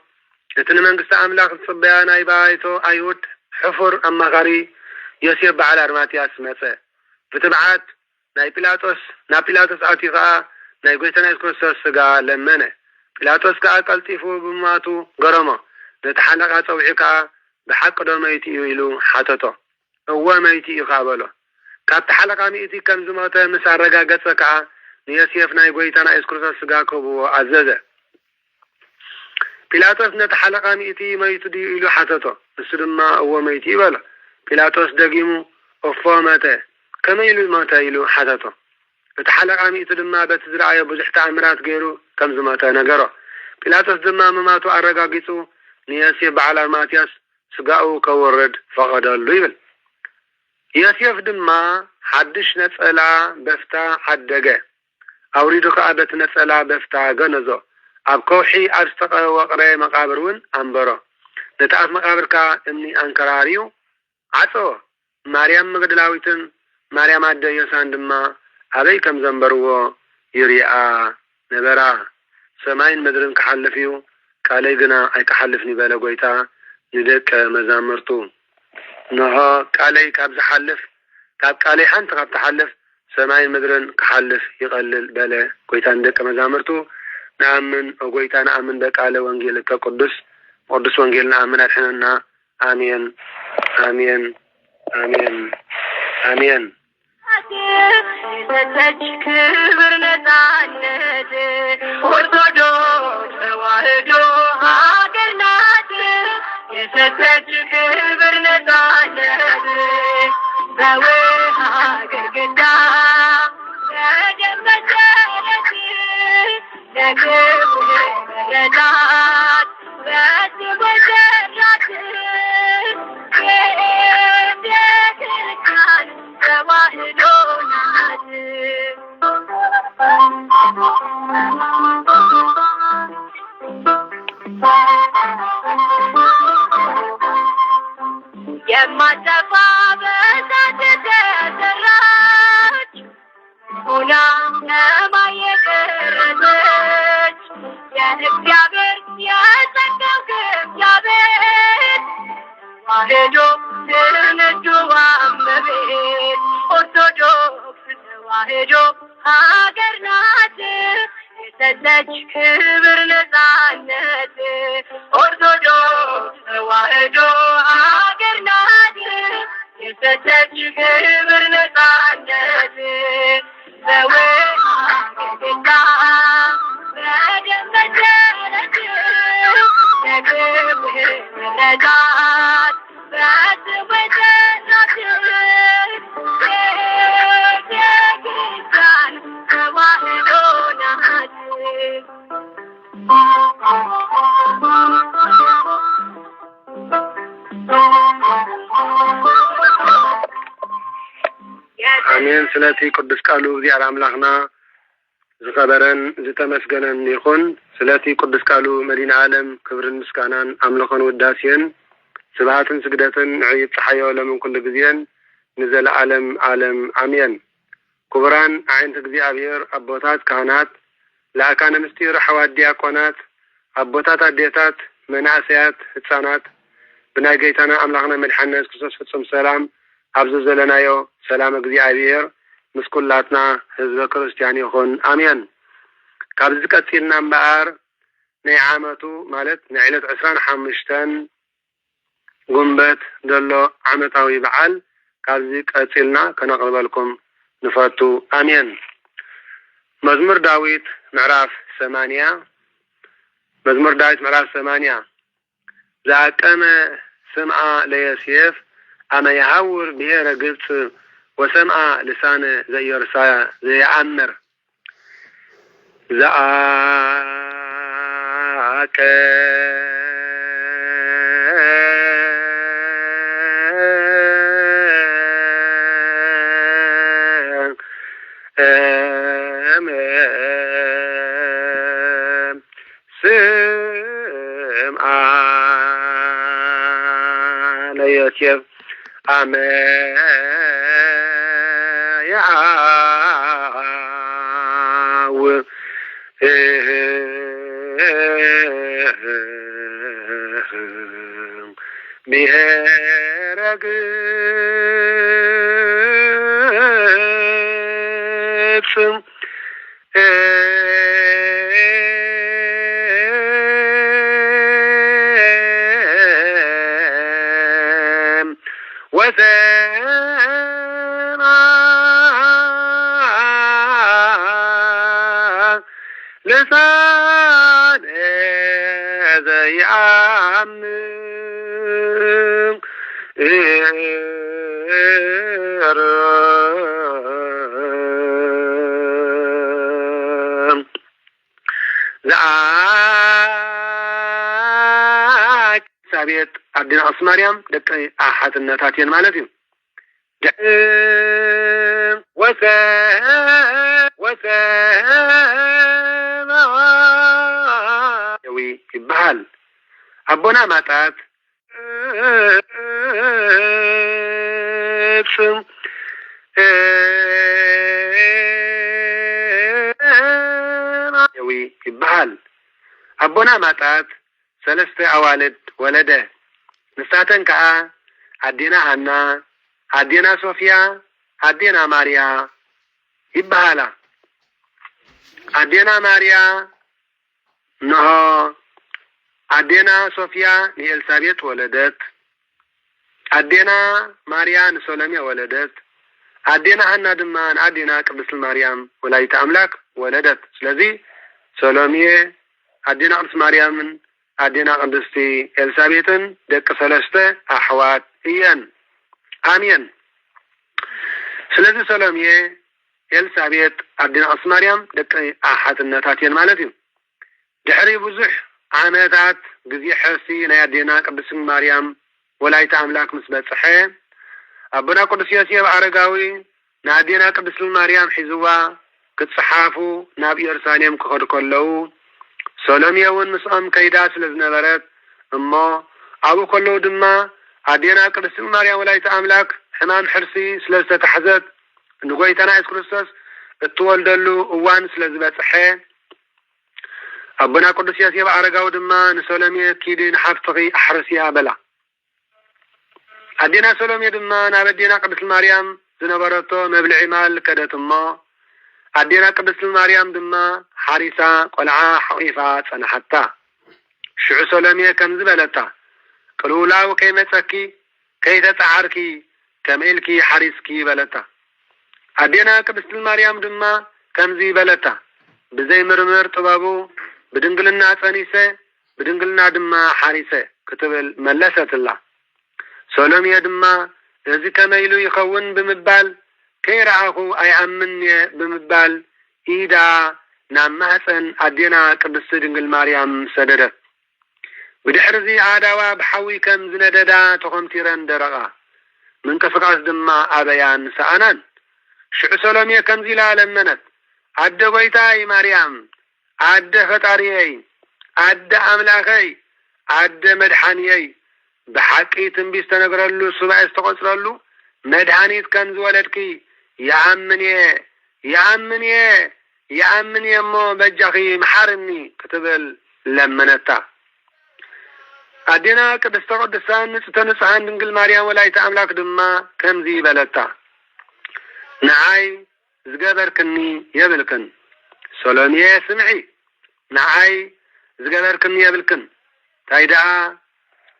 اتن منقست أملاك الصبيان أي بايتو أيوت حفر أما غري يسير بعل أرماتياس مسا فتبعات ناي بيلاتوس أتيقا ناي ويتانا يسكرسوس سقا لمنه بيلاتوس كا قلتيفو بماتو قرما نتحلق توحيكا بحق دو ميتي يويلو حاتتو هو ميتي يقابلو كاب تحلق ميتي كم زماتا مسارقا قدسكا نيسيف ناي قويتانا اسكرسا سقاكو بو عزازة بيلاتوس نتحلقا ميتي ميتو دي إلو حتتو نسلما هو ميتي بلا بيلاتوس دقيمو أفو ماتا كما إلو ماتا إلو حتتو نتحلقا ميتو دما بتزرعي بزحت عمرات غيرو كم زماتا نقرو بيلاتوس دما مماتو عرقا قيسو نيسيف بعلا ماتياس سقاو كورد فقدالو يبل يسيف دما حدش نسألا بفتا حدقه أوريدك أبت نسألا بفتا جنزو أب كوحي أرستقى وقرأ مقابرون أنبرو نتعرف مقابركا إمني أنكراريو عطو مريم مقدلاويتن مريم عدى يسان دما أبي كم زنبرو يريئا نبرا سماين مدرن كحلفيو كالي قنا أي كحلفني بالا قويتا ندك مزامرتو نها كالي كابز حلف كالي حنت قاب تحلف سماي مدرن كحلف يقلل بلا قويتان دك مزامرتو نأمن وقويتان نأمن بك على وانجيلك قدس وانجيلنا أمن الحننا آمين آمين آمين آمين آمين سلاتي قدس قالوا زيار أملاخنا زخبرن زتمسجنن يخون سلاتي قدس قالوا مدينة عالم كبر مسكانان أملاخن وداسين سبعة سجدة عيد صحية لمن كل جزيان نزل عالم عمين كبران عين እግዚአብሔር አቦታት ካህናት ለአካነ ምስጢር ሐዋርያት ዲያቆናት አቦታት አዴታት መናእሰያት ህፃናት ብናይ ጌታና አምላክና መድኃኒትና ኢየሱስ ክርስቶስ ፍጹም ሰላም አብዙ ዘለናዮ ሰላም እግዚአብሔር ምስኩላትና ህዝበ ክርስቲያን ይሁን አሜን። ካብዚ ቀጥልና እምበኣር ናይ ዓመቱ ማለት ናይ ዕለት 25 ጉንበት ደሎ ዓመታዊ በዓል ካብዚ ቀጥልና ከነቅርበልኩም نفاتو آمين. مزمور داوود معراف 8 مزمور داوود معراف 8 زاكم سمع ليسيف أما يهور بهير قلت وسمع لسان زي رسايا زي عمر زاك يسير أما يعاو بهرق لسان زي عم زعاك سابيت عبدنا أصماريام دقي أحد النتاتين مالتين يوي يبحال أبونا ماتات يوي يبحال أبونا ماتات 3 أوالد ولده نساتن كا عدينا هنا عدينا صوفيا عدينا ماريا يبحالا عدينا ماريا نهو عدينا صوفيا لإلسابيت ولدت عدينا ماريا نسولميا ولدت عدينا هنا دمان عدينا قدس مريم ولايت أملاك ولدت ስለዚህ سولميا عدينا قدس مريم عدينا قدستي إلسابيتن دك 3 أحوات إيان آمين ስለዚህ سولميا ኤልሳቤጥ عدنا أسماريام دك أحد النتاتين مالتين دحري بزح عامتات جزي حسي نيادينا قدس مريم ولايت أملاك مسبتصحي أبنا قدس ياسيب عرقاوي نادينا قدس مريم حزوا كتصحافو ناب يرسانيم كخد كلو سولميا ونسأم كيداس لزنبرت أما أبو كلو دما عدينا قدس مريم ولايت أملاك حمام حرسي سلسة تحزت نقويتنا إيس كريستوس التولدلو وان سلزبتصحي أبنا قدس ياسيب عرقاو دما نسولميا كيدين حفتغي أحرسيها بلا عدينا سولميا دما نابدينا قدس مريم زنبرتو مبلعي مال كدت ما عدينا قدس مريم دما حارسة قلعة حقيفة صنحتا شعو سولميا كم زبلتا قلولا وكيمتكي كي تتعاركي كميلكي حارسكي بلتا عدينا قدس مريم دما كم زي بلتا بزي مرمر طبابو بدنقلنا ثانيسة بدنقلنا دما حارسة كتب ملست الله سولميا دما إذا كميلو يخون بمبال كي رعاكو أي عمني بمبال إيدا نام محسن عدينا قدس دنقل مريم سددت بدحرزي عادوا بحوي كم زنددا تخمتيران درقا من كفقاس دما أبيان سأنان شعو سولميا كم زي لالمنت عد بيتاي مريم عد فتاريي عد أملاخي عد مدحانيي بحقي تنبيس تنقرلو سبع استقصرلو مدحانيت كان زولدكي يأمني مو بجخي محرني كتبل لمنتا أدينا قدست قدسان نستنصحان دنقل مريم ولايت أملاك دما كمزي بلتا نعاي زقبركني يبلكن سولونية سمعي نعاي زقبركني يبلكن تايدا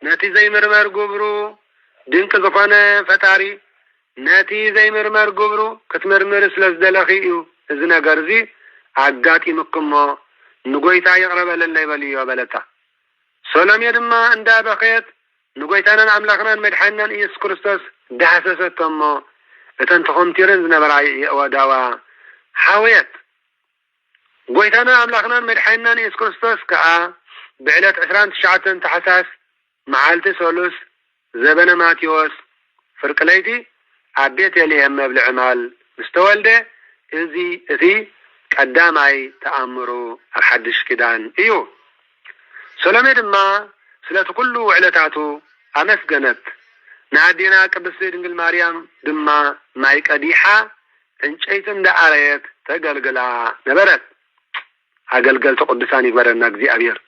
ناتي زي مرمر قبرو دينك زفانة فتاري ناتي زي مرمر قبرو كتمرمر سلس دلخيو إذن قرزي عقاتي مكمو نقويتا يقرب للي بليو بلتا سلام يدما اندا بخيت نقويتانا عملاقنا مدحنا إيس كريستوس دحسستمو اتن تخم تيرن زنبرعي وداوا حاويت قويتانا عملاقنا مدحنا إيس كريستوس كا بعلت 29 تحساس معالتي سولوس زبن ماتيوس فرقليتي عبيت يليهم مبلع مال مستولده إذي قداماي تأمرو الحدش كدان إيو سلامي دما سلاتو كله علتاتو أمسجنت نادينا قدس دنقل مريم دما ماي قديحة انشيتن دعايت تقلقلا نبرت أقلقل تقدسان يقبرنا قزي أبير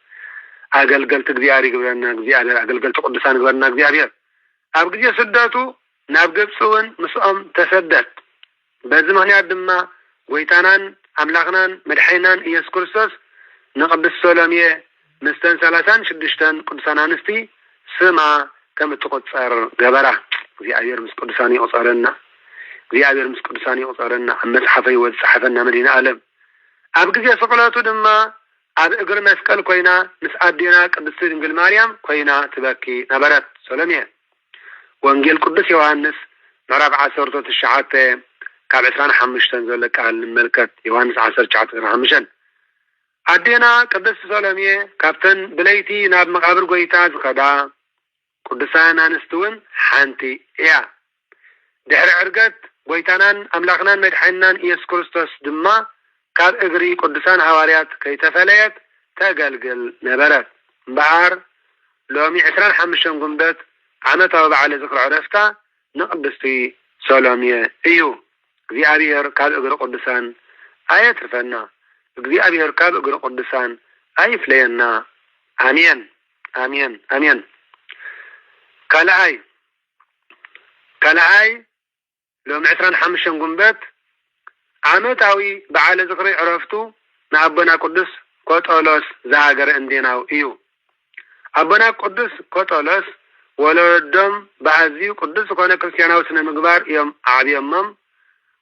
أقلقل تقزياري يقبرنا قزي أبير أقلقل تقدسان يقبرنا قزي أبير أبقزي سداتو نابقب سوون مسؤم تسدت بزمهني دما ويتانان أملاقنان مدحينان إيس كريستوس نقدس سلامية مستن 36 قدسان أنستي سما كم تقصر جبرة زي أبير مس قدساني أصارنا زي أبير مس قدساني أصارنا أمس حفي وصحفنا مدينة عالم أبقى زي سقلاته دما أب إجر مسكال كوينا مس أدينا قدس دنقل مريم كوينا تبكي نبرت سلامية وانجيل قدس يوحنس مراب 10 الشعات كاب 25 زلك على الملكة يوحنس 10:5 أدينا قدس سلامية كابتن بليتي ناب مقابر قويتا زخدا قدسان أنستون حانتي إيا دحر عرقت قويتانان أملاقنان مدحنان إيس كريستوس دما كاب إغري قدسان حواريات كي تفليت تقلقل نبرت بعار لومي 25 قنبت عمتا وبعالي ذكر عرفتا نقدستي سلامية إيو زي أبيهر كاب إغري قدسان آيات رفنا زي أبيهر كاب إغري قدسان آي فلينا آمين آمين آمين كالعاي لوم 25 قنبت عمتاوي بعالي ذكري عرفتو نأبنا قدس كوتولوس زاقر انديناو إيو أبنا قدس كوتولوس ولدهم بعزيو قدس كونه كريستياناو سنة مقبار يوم عابي أمم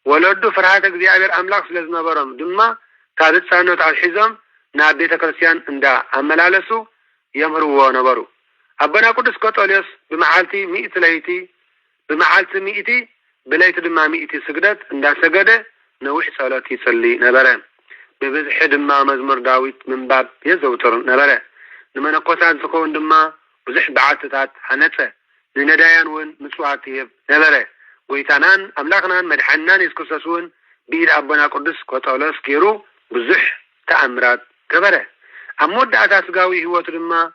ولدو فرحاتك زي أبير أملاك سلزنا برم دما كادت سانوت على الحزم نابيتا كريستيان اندا أملالسو يمروا نبرو أبنا قدس كوتولوس بمحالتي 100 ليتي بمحالتي 100 بليت دما 100 سجدت اندا سجده نوح صلاتي يصلي نبره ببزح دما مزمور داويت من باب يزوتر نبره لما نقصان سكون دما وزح بعاتتات حنته لندايان ون مسواتي نبره ويتانان أملاقنان مدحنان يسكسسون بيد أبنا قدس كوتولوس كيرو بزح تأمرات كبره أمود أتاسقاوي هو تلما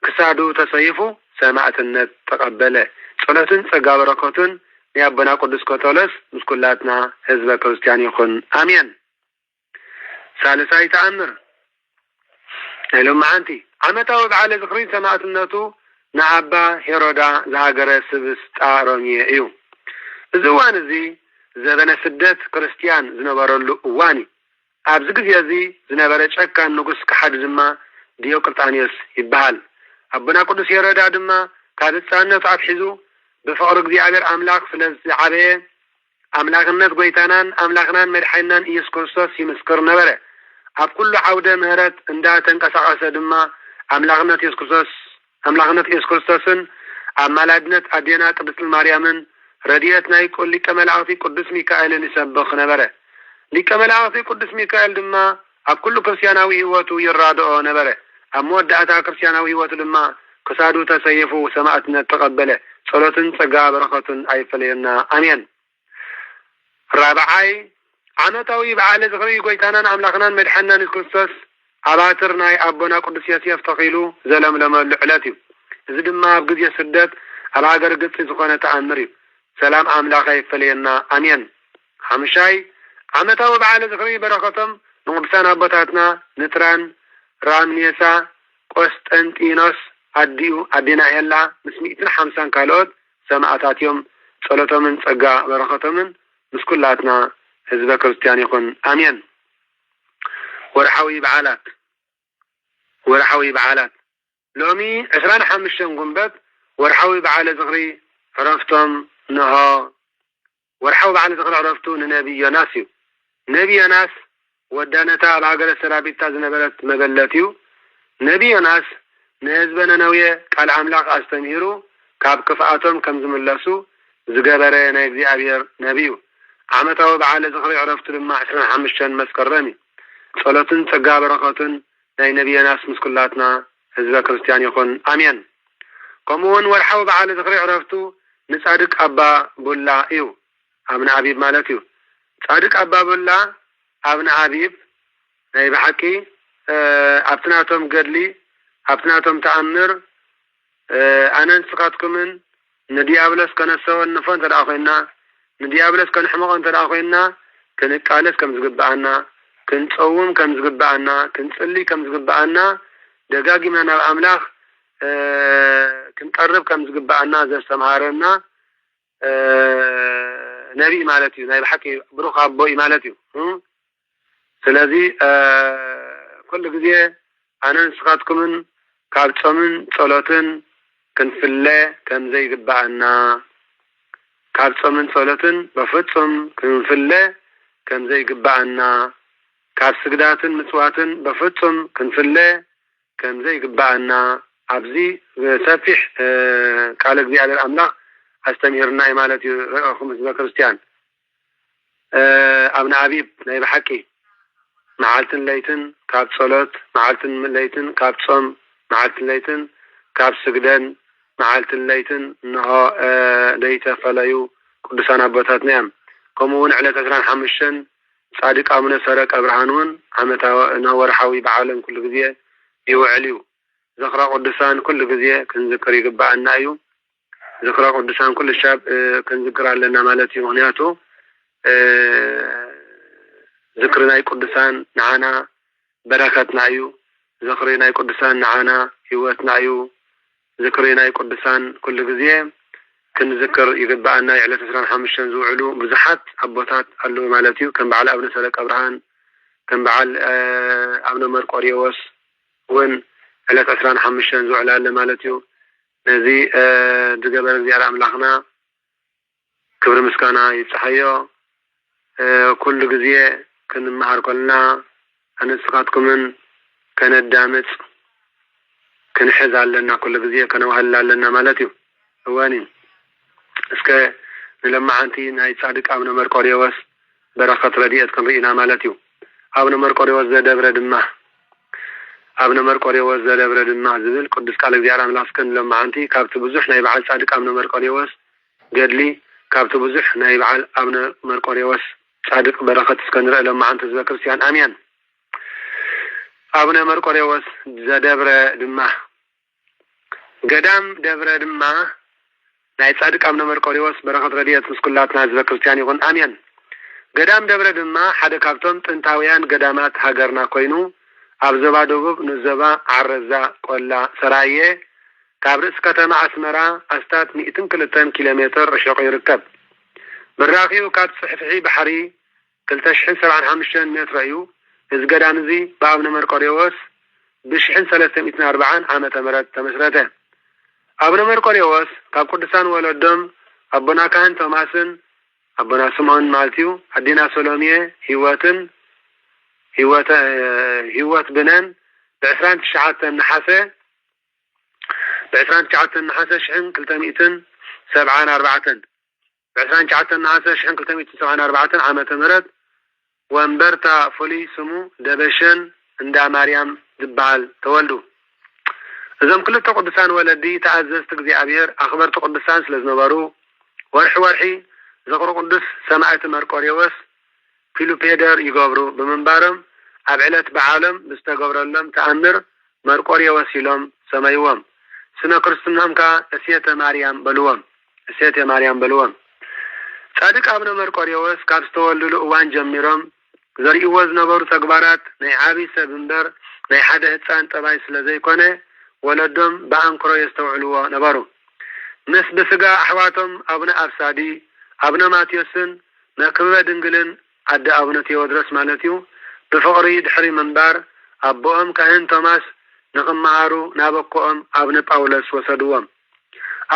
كسادو تصيفو سماعتنا تقبله صلاتن سقابركوتن يا أبنا قدس كوتولوس مسكولاتنا حزب كريستيان يكون آمين ثالثاي تأمر لما أنتي عمتاو بعلى ذكرين سماعتناتو نعبا هيرودا زهاجر سبس تاروميه إيو زوان زي زبنا سدت كريستيان زنبرلو واني أبزق زي زنبرة شكا نقص كحد زما ديو قلطانيوس يبهال أبنا قدس هيرودا دما كادت سانة تعبحزو بفقر زي عبر أملاك فلز عبي أملاكنا قويتانان أملاكنا مدحينان إيس كريستوس يمسكر نبره أب كل عودة مهرت اندا تنقص دما أملاكنا إيس كريستوسن أمالادنت أدينا قدس المريمن رديتنا يقول لك ملعاطي قدس ميكائيل يسبخ نبره لك ملعاطي قدس ميكائيل دما أب كل كريستياناوي هوتو يرادو نبره أمود دعتا كريستياناوي هوتو دما كسادو تسيفو سماعتنا تقبله صلاتن صقا بركة أي فلينا آمين رابعاي عمتاوي بعالي زغري قويتانا أملاقنا مدحنا نسكسس عباترناي أبنا قدس يسيف تقيلو زلم لما اللعلاتي زد ما بقد يسدد العقر قدس زخانة تأمري ሰላም አምላኸ ይፈልየና አሜን። ሓምሻይ ዓመታዊ በዓለ ዝኽሪ በረኸቶም ንቅዱሳን አቦታትና ንጥራን ራምኔሳ ቆስጠንጢኖስ አዲና ሄላ ምስ 150 ካልኦት ሰማዕታት እዮም። ጸሎቶምን ጸጋ በረኸቶምን ምስ ኩላትና ህዝበ ክርስቲያን ይኹን አሜን። ወርሓዊ በዓላት ሎሚ 25 ጉንበት ወርሓዊ በዓለ ዝኽሪ ዕረፍቶም ንሆ። ወርሓዊ በዓለ ዝኽሪ ዕረፍቱ ንነቢይ ዮናስ እዩ። ነቢይ ዮናስ ወዳነታ ኣብ ሃገረ ሰራቢታ ዝነበረት መበለት እዩ። ነቢይ ዮናስ ንህዝበ ነነዌ ቃል አምላኽ አስተምሂሩ ካብ ክፍኣቶም ከም ዝምለሱ ዝገበረ ናይ እግዚአብሔር ነቢዩ። ዓመታዊ በዓለ ዝኽሪ ዕረፍቱ ድማ 25 መስከረም እዩ። ጸሎትን ጸጋ በረኸትን ናይ ነቢይ ዮናስ ምስ ኩላትና ህዝበ ክርስቲያን ይኹን አሜን። ከምኡውን ወርሓዊ በዓለ ዝኽሪ ዕረፍቱ ንጻድቅ አባ ቡላ እዩ። ኣብነ አቢብ ማለት እዩ። ጻድቅ አባ ቡላ ኣብነ አቢብ ናይ ብሓቂ ኣብትናቶም ገድሊ ኣብትናቶም ተኣምር ኣነን ስኻትኩምን ንዲያብሎስ ከነሰወ ንፎ እንተደኣ ኮይና ንዲያብሎስ ከንሕመቆ እንተደኣ ኮይና ክንቃለስ ከም ዝግባአና ክንጸውም ከም ዝግባአና ክንጽልይ ከም ዝግባአና ደጋጊምና ናብ አምላኽ ክንቀርብ ከም ዝግባአና ዘስተምሃረና ነቢይ ማለት እዩ። ናይ ብሓቂ ብሩኽ ኣቦ ማለት እዩ። ስለዚ ኩሉ ግዜ ኣነን ስኻትኩምን ካብ ጾምን ጸሎትን ክንፍለ ከም ዘይግባአና ካብ ጾምን ጸሎትን በፍጹም ክንፍለ ከም ዘይግባአና ካብ ስግዳትን ምጽዋትን በፍጹም ክንፍለ ከም ዘይግባአና ኣብዚ ሰፊሕ ቃል እግዚአብሔር አምላኽ አስተምሂርና ማለት እዩ። ረእኹም ህዝበ ክርስቲያን ኣብነ አቢብ ናይ ብሓቂ መዓልትን ለይትን ካብ ጸሎት መዓልትን ለይትን ካብ ጾም መዓልትን ለይትን ካብ ስግደን መዓልትን ለይትን እንሆ ደይተፈለዩ ቅዱሳን አቦታትና እዮም። ከምኡውን ዕለት 15 ጻድቅ አቡነ ሰረቀ ብርሃን እውን ዓመታዊ ወርሓዊ በዓሎም ኩሉ ግዜ ይውዕል እዩ። ዝኽረ ቅዱሳን ኩሉ ግዜ ክንዝክር ይግባአና እዩ። ዝኽረ ቅዱሳን ኩሉ ሻብ ክንዝክር ኣለና ማለት እዩ። ምክንያቱ ዝክሪ ናይ ቅዱሳን ንዓና በረከትና እዩ። ዝክሪ ናይ ቅዱሳን ንዓና ህይወትና እዩ። ዝክሪ ናይ ቅዱሳን ኩሉ ግዜ ክንዝክር ይግባአና። ዕለት 15 ዝውዕሉ ብዙሓት አቦታት ኣለዉ ማለት እዩ። ከም በዓል አቡነ ሰረቀ ብርሃን ከም በዓል አቡነ መርቆሬዎስ እውን ዕለት 15 ዝውዕል ኣለ ማለት እዩ። ነዚ ዝገበረ እግዚአብሔር አምላኽና ክብሪ ምስጋና ይብፅሐዮ። ኩሉ ግዜ ክንመሃር ከለና ኣነስኻትኩምን ከነዳምፅ ክንሕዝ ኣለና። ኩሉ ግዜ ከነዋህል ኣለና ማለት እዩ። እዋኒ እስከ ንለማዓንቲ ናይ ጻድቅ አቡነ መርቆሬዎስ በረኸት ረድኤት ክንርኢና ማለት እዩ። አቡነ መርቆሬዎስ ዘደብረ ድማ አቡነ መርቆሬዎስ ዘደብረ ድማ ዝብል ቅዱስ ቃል እግዚአብሔር አምላኽ ንለማዓንቲ ካብቲ ብዙሕ ናይ በዓል ጻድቅ አቡነ መርቆሬዎስ ገድሊ ካብቲ ብዙሕ ናይ በዓል አቡነ መርቆሬዎስ ጻድቅ በረኸት እስከንርአ ለማዓንቲ ህዝበ ክርስቲያን አሜን። አቡነ መርቆሬዎስ ዘደብረ ድማ ገዳም ደብረ ድማ ናይ ጻድቅ አቡነ መርቆሬዎስ በረኸት ረድኤት ምስ ኩላትና ህዝበ ክርስቲያን ይኹን አሜን። ገዳም ደብረ ድማ ሓደ ካብቶም ጥንታውያን ገዳማት ሃገርና ኮይኑ ኣብ ዞባ ደቡብ ንዞባ ዓረዛ ቆላ ሰራየ ካብ ርእስ ከተማ ኣስመራ ኣስታት 102 ኪሎ ሜትር ርሕቁ ይርከብ። ብራኺኡ ካብ ጽሕፍሒ ባሕሪ 2075 ሜትር እዩ። እዚ ገዳም እዚ ብአቡነ መርቆሬዎስ ብ1340 ዓመተ ምህረት ተመስረተ። አቡነ መርቆሬዎስ ካብ ቅዱሳን ወለዶም አቦና ካህን ቶማስን አቦና ስምዖን ማለት እዩ አዲና ሰሎሜ ህይወት ብነን ብ29 ነሓሰ 29 ነሓሰ 1274 ብ29 ነሓሰ 1274 ዓመተ ምህረት ወንበርታ ፍሉይ ስሙ ደበሸን እንዳ ማርያም ዝበሃል ተወልዱ። እዞም ክልተ ቅዱሳን ወለዲ ተኣዘዝቲ እግዚአብሔር ኣኽበርቲ ቅዱሳን ስለ ዝነበሩ ወርሒ ዝኽሪ ቅዱስ ሰማዕቲ መርቆሬዎስ ፊሉፔደር ይገብሩ ብምንባሮም ኣብ ዕለት በዓሎም ብዝተገብረሎም ተኣምር መርቆሬዎስ ኢሎም ሰመይዎም። ስነ ክርስትናም ከዓ እሴተ ማርያም በልዎም። ጻድቅ አቡነ መርቆሬዎስ ካብ ዝተወለዱ እዋን ጀሚሮም ዘርእይዎ ዝነበሩ ተግባራት ናይ ዓብይ ሰብ እምበር ናይ ሓደ ህፃን ጠባይ ስለ ዘይኮነ ወለዶም በአንክሮ የስተውዕልዎ ነበሩ። ምስ ብስጋ ኣሕዋቶም አቡነ አብሳዲ አቡነ ማቴዎስን መክበበ ድንግልን አደ አቡነ ቴዎድሮስ ማለት እዩ ብፍቅሪ ድሕሪ ምንባር አቦኦም ካህን ቶማስ ንኽመሃሩ ናበኮኦም አቡነ ጳውሎስ ወሰድዎም።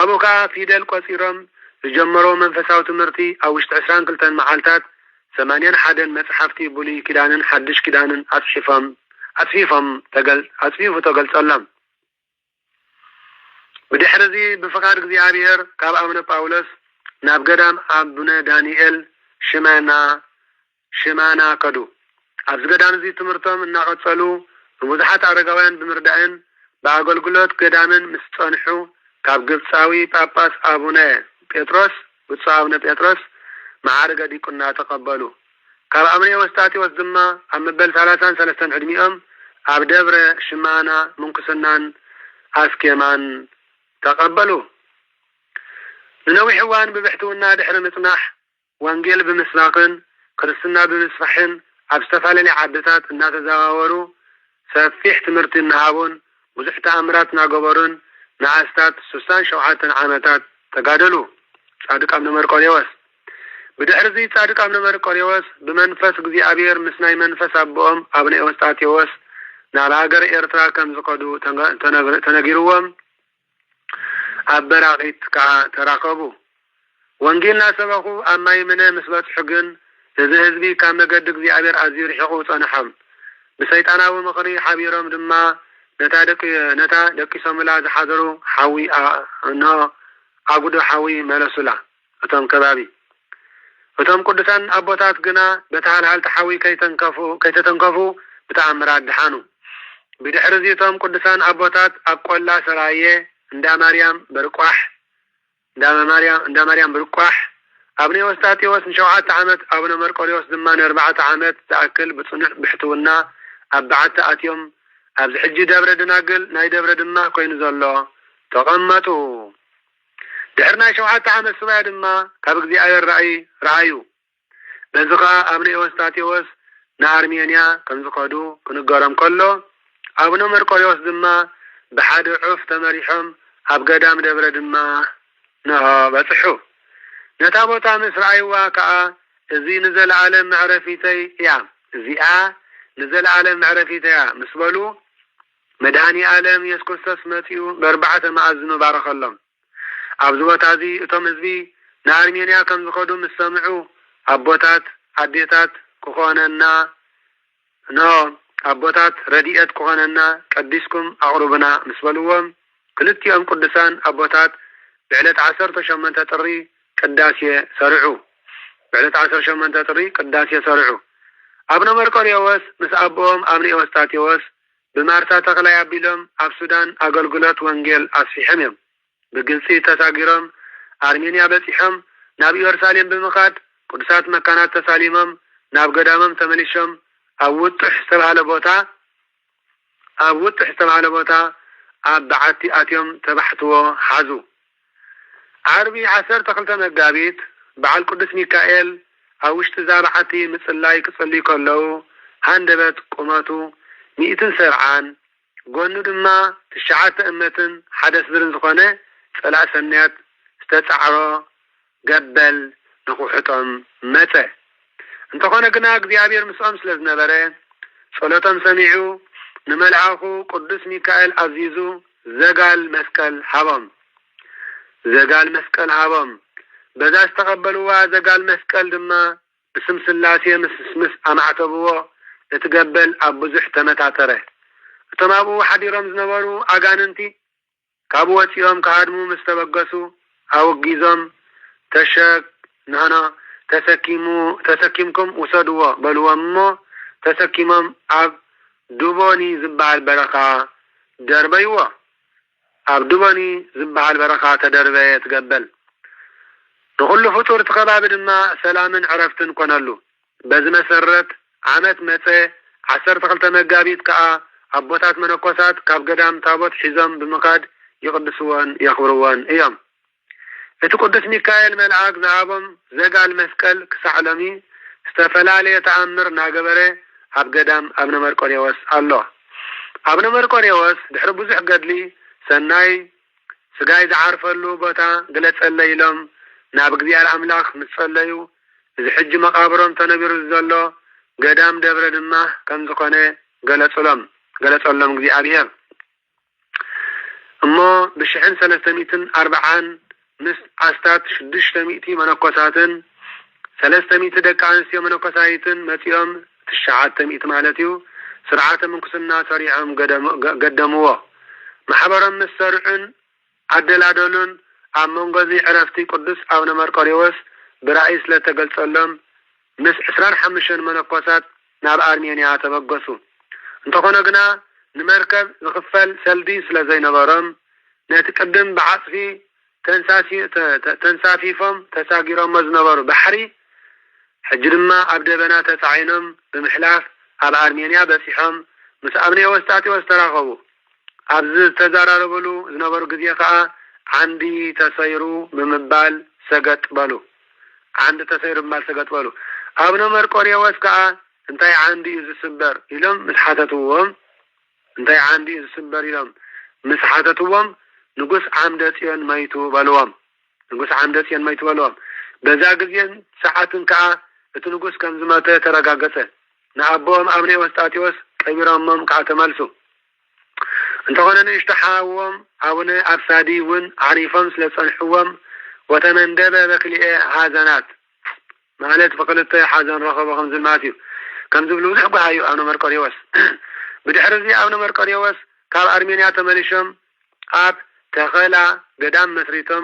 አቡካ ፊደል ቆፂሮም ዝጀመሮ መንፈሳዊ ትምህርቲ ኣብ ውሽጢ 22 መዓልታት 81 መጽሓፍቲ ብሉይ ኪዳንን ሓድሽ ኪዳንን ኣጽፊፉ ተገልጸሎም። ብድሕሪዚ ብፍቃድ እግዚአብሔር ካብ አቡነ ጳውሎስ ናብ ገዳም አቡነ ዳንኤል ሽማና ከዱ። ኣብዚ ገዳም እዚ ትምህርቶም እናቐጸሉ ብዙሓት አረጋውያን ብምርዳእን በአገልግሎት ገዳምን ምስ ጸንሑ ካብ ግብፃዊ ጳጳስ አቡነ ጴጥሮስ ማዕርገ ዲቁና ተቀበሉ። ካብ አቡነ ኤዎስጣቴዎስ ድማ ኣብ መበል 33 ዕድሚኦም ኣብ ደብረ ሽማና ምንኩስናን አስኬማን ተቀበሉ። ንነዊሕ እዋን ብብሕትውና ድሕሪ ምጽናሕ ወንጌል ብምስባክን ክርስትና ብምስፋሕን ኣብ ዝተፈላለየ ዓድታት እናተዘዋወሩ ሰፊሕ ትምህርቲ እናሃቡን ብዙሕ ተኣምራት እናገበሩን ንኣስታት 67 ዓመታት ተጋደሉ። ጻድቅ አቡነ መርቆሬዎስ ብድሕሪዚ ጻድቅ አቡነ መርቆሬዎስ ብመንፈስ እግዚአብሔር ምስ ናይ መንፈስ አቦኦም አቡነ ኤዎስጣቴዎስ ናብ ሃገር ኤርትራ ከም ዝኸዱ ተነጊርዎም ኣብ በራቂት ከዓ ተራኸቡ። ወንጌል እናሰበኹ ኣብ ማይምነ ምስ በጽሑ ግን እዚ ህዝቢ ካብ መገዲ እግዚአብሔር ኣዝዩ ርሒቑ ጸንሖም። ብሰይጣናዊ ምኽሪ ሓቢሮም ድማ ነታ ደቂሶምላ ዝሓዘሩ ሓዊ ኣጉዶ ሓዊ መለሱላ። እቶም ቅዱሳን ኣቦታት ግና በተሃልሃልቲ ሓዊ ከይተተንከፉ ብተኣምራት ድሓኑ። ብድሕሪዚ እቶም ቅዱሳን ኣቦታት ኣብ ቆላ ሰራየ እንዳ ማርያም ብርቋሕ አቡነ ኤዎስጣቴዎስ ን7 ዓመት አቡነ መርቆሬዎስ ድማ ን4 ዓመት ዝኣክል ብጽኑዕ ብሕትውና ኣብ በዓቲ ኣትዮም ኣብዚ ሕጂ ደብረ ደናግል ናይ ደብረ ድማ ኮይኑ ዘሎ ተቐመጡ። ድሕሪ ናይ 7 ዓመት ስባያ ድማ ካብ እግዚአብሔር ረአዩ። በዚ ከዓ አቡነ ኤዎስጣቴዎስ ንኣርሜንያ ከም ዝኸዱ ክንገሮም ከሎ አቡነ መርቆሬዎስ ድማ ብሓደ ዑፍ ተመሪሖም ኣብ ገዳም ደብረ ድማ በጽሑ። ነታ ቦታ ምስ ረአይዋ ከዓ እዚኣ ንዘለዓለም ምዕረፊተያ ምስ በሉ መድኃኒ ዓለም ኢየሱስ ክርስቶስ መጺኡ ብ4 መዓዝኑ ባረኸሎም። ኣብዚ ቦታ እዚ እቶም ህዝቢ ንኣርሜንያ ከም ዝኸዱ ምስ ሰምዑ ኣቦታት ኣዴታት ኣቦታት ረዲኤት ክኾነና ቀዲስኩም ኣቕርቡና ምስ በልዎም ክልቲኦም ቅዱሳን ኣቦታት ብዕለት 18 ጥሪ ቅዳሴ ሰርዑ። አቡነ መርቆሬዎስ ምስ አቦኦም አቡነ ኤዎስጣቴዎስ ብማርታ ተክላይ አቢሎም ኣብ ሱዳን አገልግሎት ወንጌል ኣስፊሖም እዮም። ብግልፂ ተሳጊሮም አርሜንያ በፂሖም ናብ ኢየሩሳሌም ብምኻድ ቅዱሳት መካናት ተሳሊሞም ናብ ገዳሞም ተመሊሾም ኣብ ውጡሕ ዝተባሃለ ቦታ ኣብ በዓቲ ኣትዮም ተባሕትዎ ሓዙ። ዓርቢ 12 መጋቢት በዓል ቅዱስ ሚካኤል ኣብ ውሽጢ እዛ በዓቲ ምጽላይ ክጽልዩ ከለዉ ሃንደበት ቁመቱ 170 ጎኑ ድማ 9 እመትን ሓደ ስድርን ዝኾነ ጸላእ ሰናያት ዝተጻዕሮ ገበል ንኹሕቶም መጸ። እንተኾነ ግና እግዚአብሔር ምስኦም ስለ ዝነበረ ጸሎቶም ሰሚዑ ንመልአኹ ቅዱስ ሚካኤል ኣዚዙ ዘጋል መስቀል ሃቦም። በዛ ዝተቐበልዋ ዘጋል መስቀል ድማ ብስም ስላሴ ምስ ኣማዕተብዎ እትገበል ኣብ ብዙሕ ተመታተረ። እቶም ኣብኡ ሓዲሮም ዝነበሩ ኣጋንንቲ ካብ ወፂኦም ካድሙ ምስ ተበገሱ ኣወጊዞም ተሰኪምኩም ውሰድዎ በልዎም እሞ ተሰኪሞም ኣብ ዱቦኒ ዝበሃል በረኻ ደርበይዎ። ኣብ ዱቦኒ ዝበሃል በረኻ ተደርበየ ትገበል። ንኹሉ ፍጡር ተኸባቢ ድማ ሰላምን ዕረፍትን ኮነሉ። በዚ መሰረት ዓመት መጸ 12 መጋቢት ከዓ ኣቦታት መነኮሳት ካብ ገዳም ታቦት ሒዞም ብምኻድ ይቅድስዎን የኽብርዎን እዮም። ቅዱስ ሚካኤል መልአክ ዝሃቦም ዘጋል መስቀል ክሳዕሎሚ ዝተፈላለየ ተኣምር እናገበረ ኣብ ገዳም አቡነ መርቆሬዎስ ኣሎ። አቡነ መርቆሬዎስ ድሕሪ ብዙሕ ገድሊ ሰናይ ስጋይ ዝዓርፈሉ ቦታ ግለጸለ ኢሎም ናብ እግዚአብሔር አምላኽ ምስ ጸለዩ እዚ ሕጂ መቃብሮም ተነቢሩ ዘሎ ገዳም ደብረ ድማ ከም ዝኾነ ገለጸሎም እግዚአብሔር እሞ ብ1340 ምስ ዓስታት 600 መነኮሳትን 300 ደቂ ኣንስትዮ መነኮሳይትን መጺኦም 900 ማለት እዩ ስርዓተ ምንኩስና ሰሪዖም ገደምዎ ማሕበሮም ምስ ሰርዑን አደላደሉን ኣብ መንጎዚ ዕረፍቲ ቅዱስ አቡነ መርቆሬዎስ ብራእይ ስለተገልጸሎም ምስ 25 መነኮሳት ናብ አርሜንያ ተበገሱ። እንተኾነ ግና ንመርከብ ዝኽፈል ሰልዲ ስለ ዘይነበሮም ነቲ ቅድም ብዓጽፊ ተንሳፊፎም ተሳጊሮም ዝነበሩ ባሕሪ ሕጂ ድማ ኣብ ደበና ተጻዒኖም ብምሕላፍ ኣብ አርሜንያ በጺሖም ምስ አቡነ ኤዎስጣቴዎስ ተራኸቡ። ኣብዚ ተዘራረበሉ ዝነበሩ ግዜ ከዓ ዓንዲ ተሰይሩ ብምባል ሰገጥ በሉ። አቡነ መርቆሬዎስ ከዓ እንታይ ዓንዲ እዩ ዝስበር ኢሎም ምስ ሓተትዎም ንጉስ ዓምደ ጽዮን መይቱ በልዎም። በዛ ግዜን ሰዓትን ከዓ እቲ ንጉስ ከም ዝመተ ተረጋገጸ። ንኣቦም አቡነ ኤዎስጣቴዎስ ቀቢሮሞም ከዓ ተመልሱ። እንተኾነ ንእሽተሓዎም አቡነ አብሳዲ እውን ዓሪፎም ስለ ጸንሕዎም ወተመንደበ በክልኤ ሓዘናት ማለት በክልተ ሓዘን ረኸቦ ከም ዝልማት እዩ ከም ዝብሉ ብዙሕ ጓሃዩ አቡነ መርቆሬዎስ ብድሕሪ እዚ አቡነ መርቆሬዎስ ካብ አርሜንያ ተመሊሾም ኣብ ተኸላ ገዳም መስሪቶም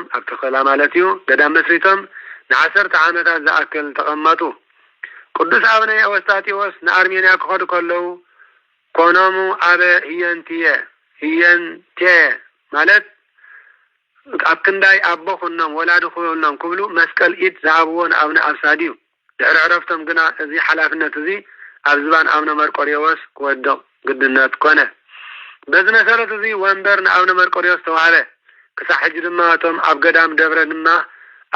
ገዳም መስሪቶም ን10 ዓመታት ዝኣክል ተቐመጡ። ቅዱስ አቡነ ኤዎስጣቴዎስ ንአርሜንያ ክኸዱ ከለዉ ኮኖሙ አበ ህየንቴ ማለት ኣብ ክንዳይ ኣቦ ኹኖም ወላዲ ኹኖም ክብሉ መስቀል ኢድ ዝሃብዎ ንአቡነ አብሳዲ እዩ። ድሕሪ ዕረፍቶም ግና እዚ ሓላፍነት እዚ ኣብ ዝባን አቡነ መርቆሬዎስ ክወድቕ ግድነት ኮነ። በዚ መሰረት እዚ ወንበር ንአቡነ መርቆሬዎስ ተዋህበ። ክሳብ ሕጂ ድማ እቶም ኣብ ገዳም ደብረ ድማ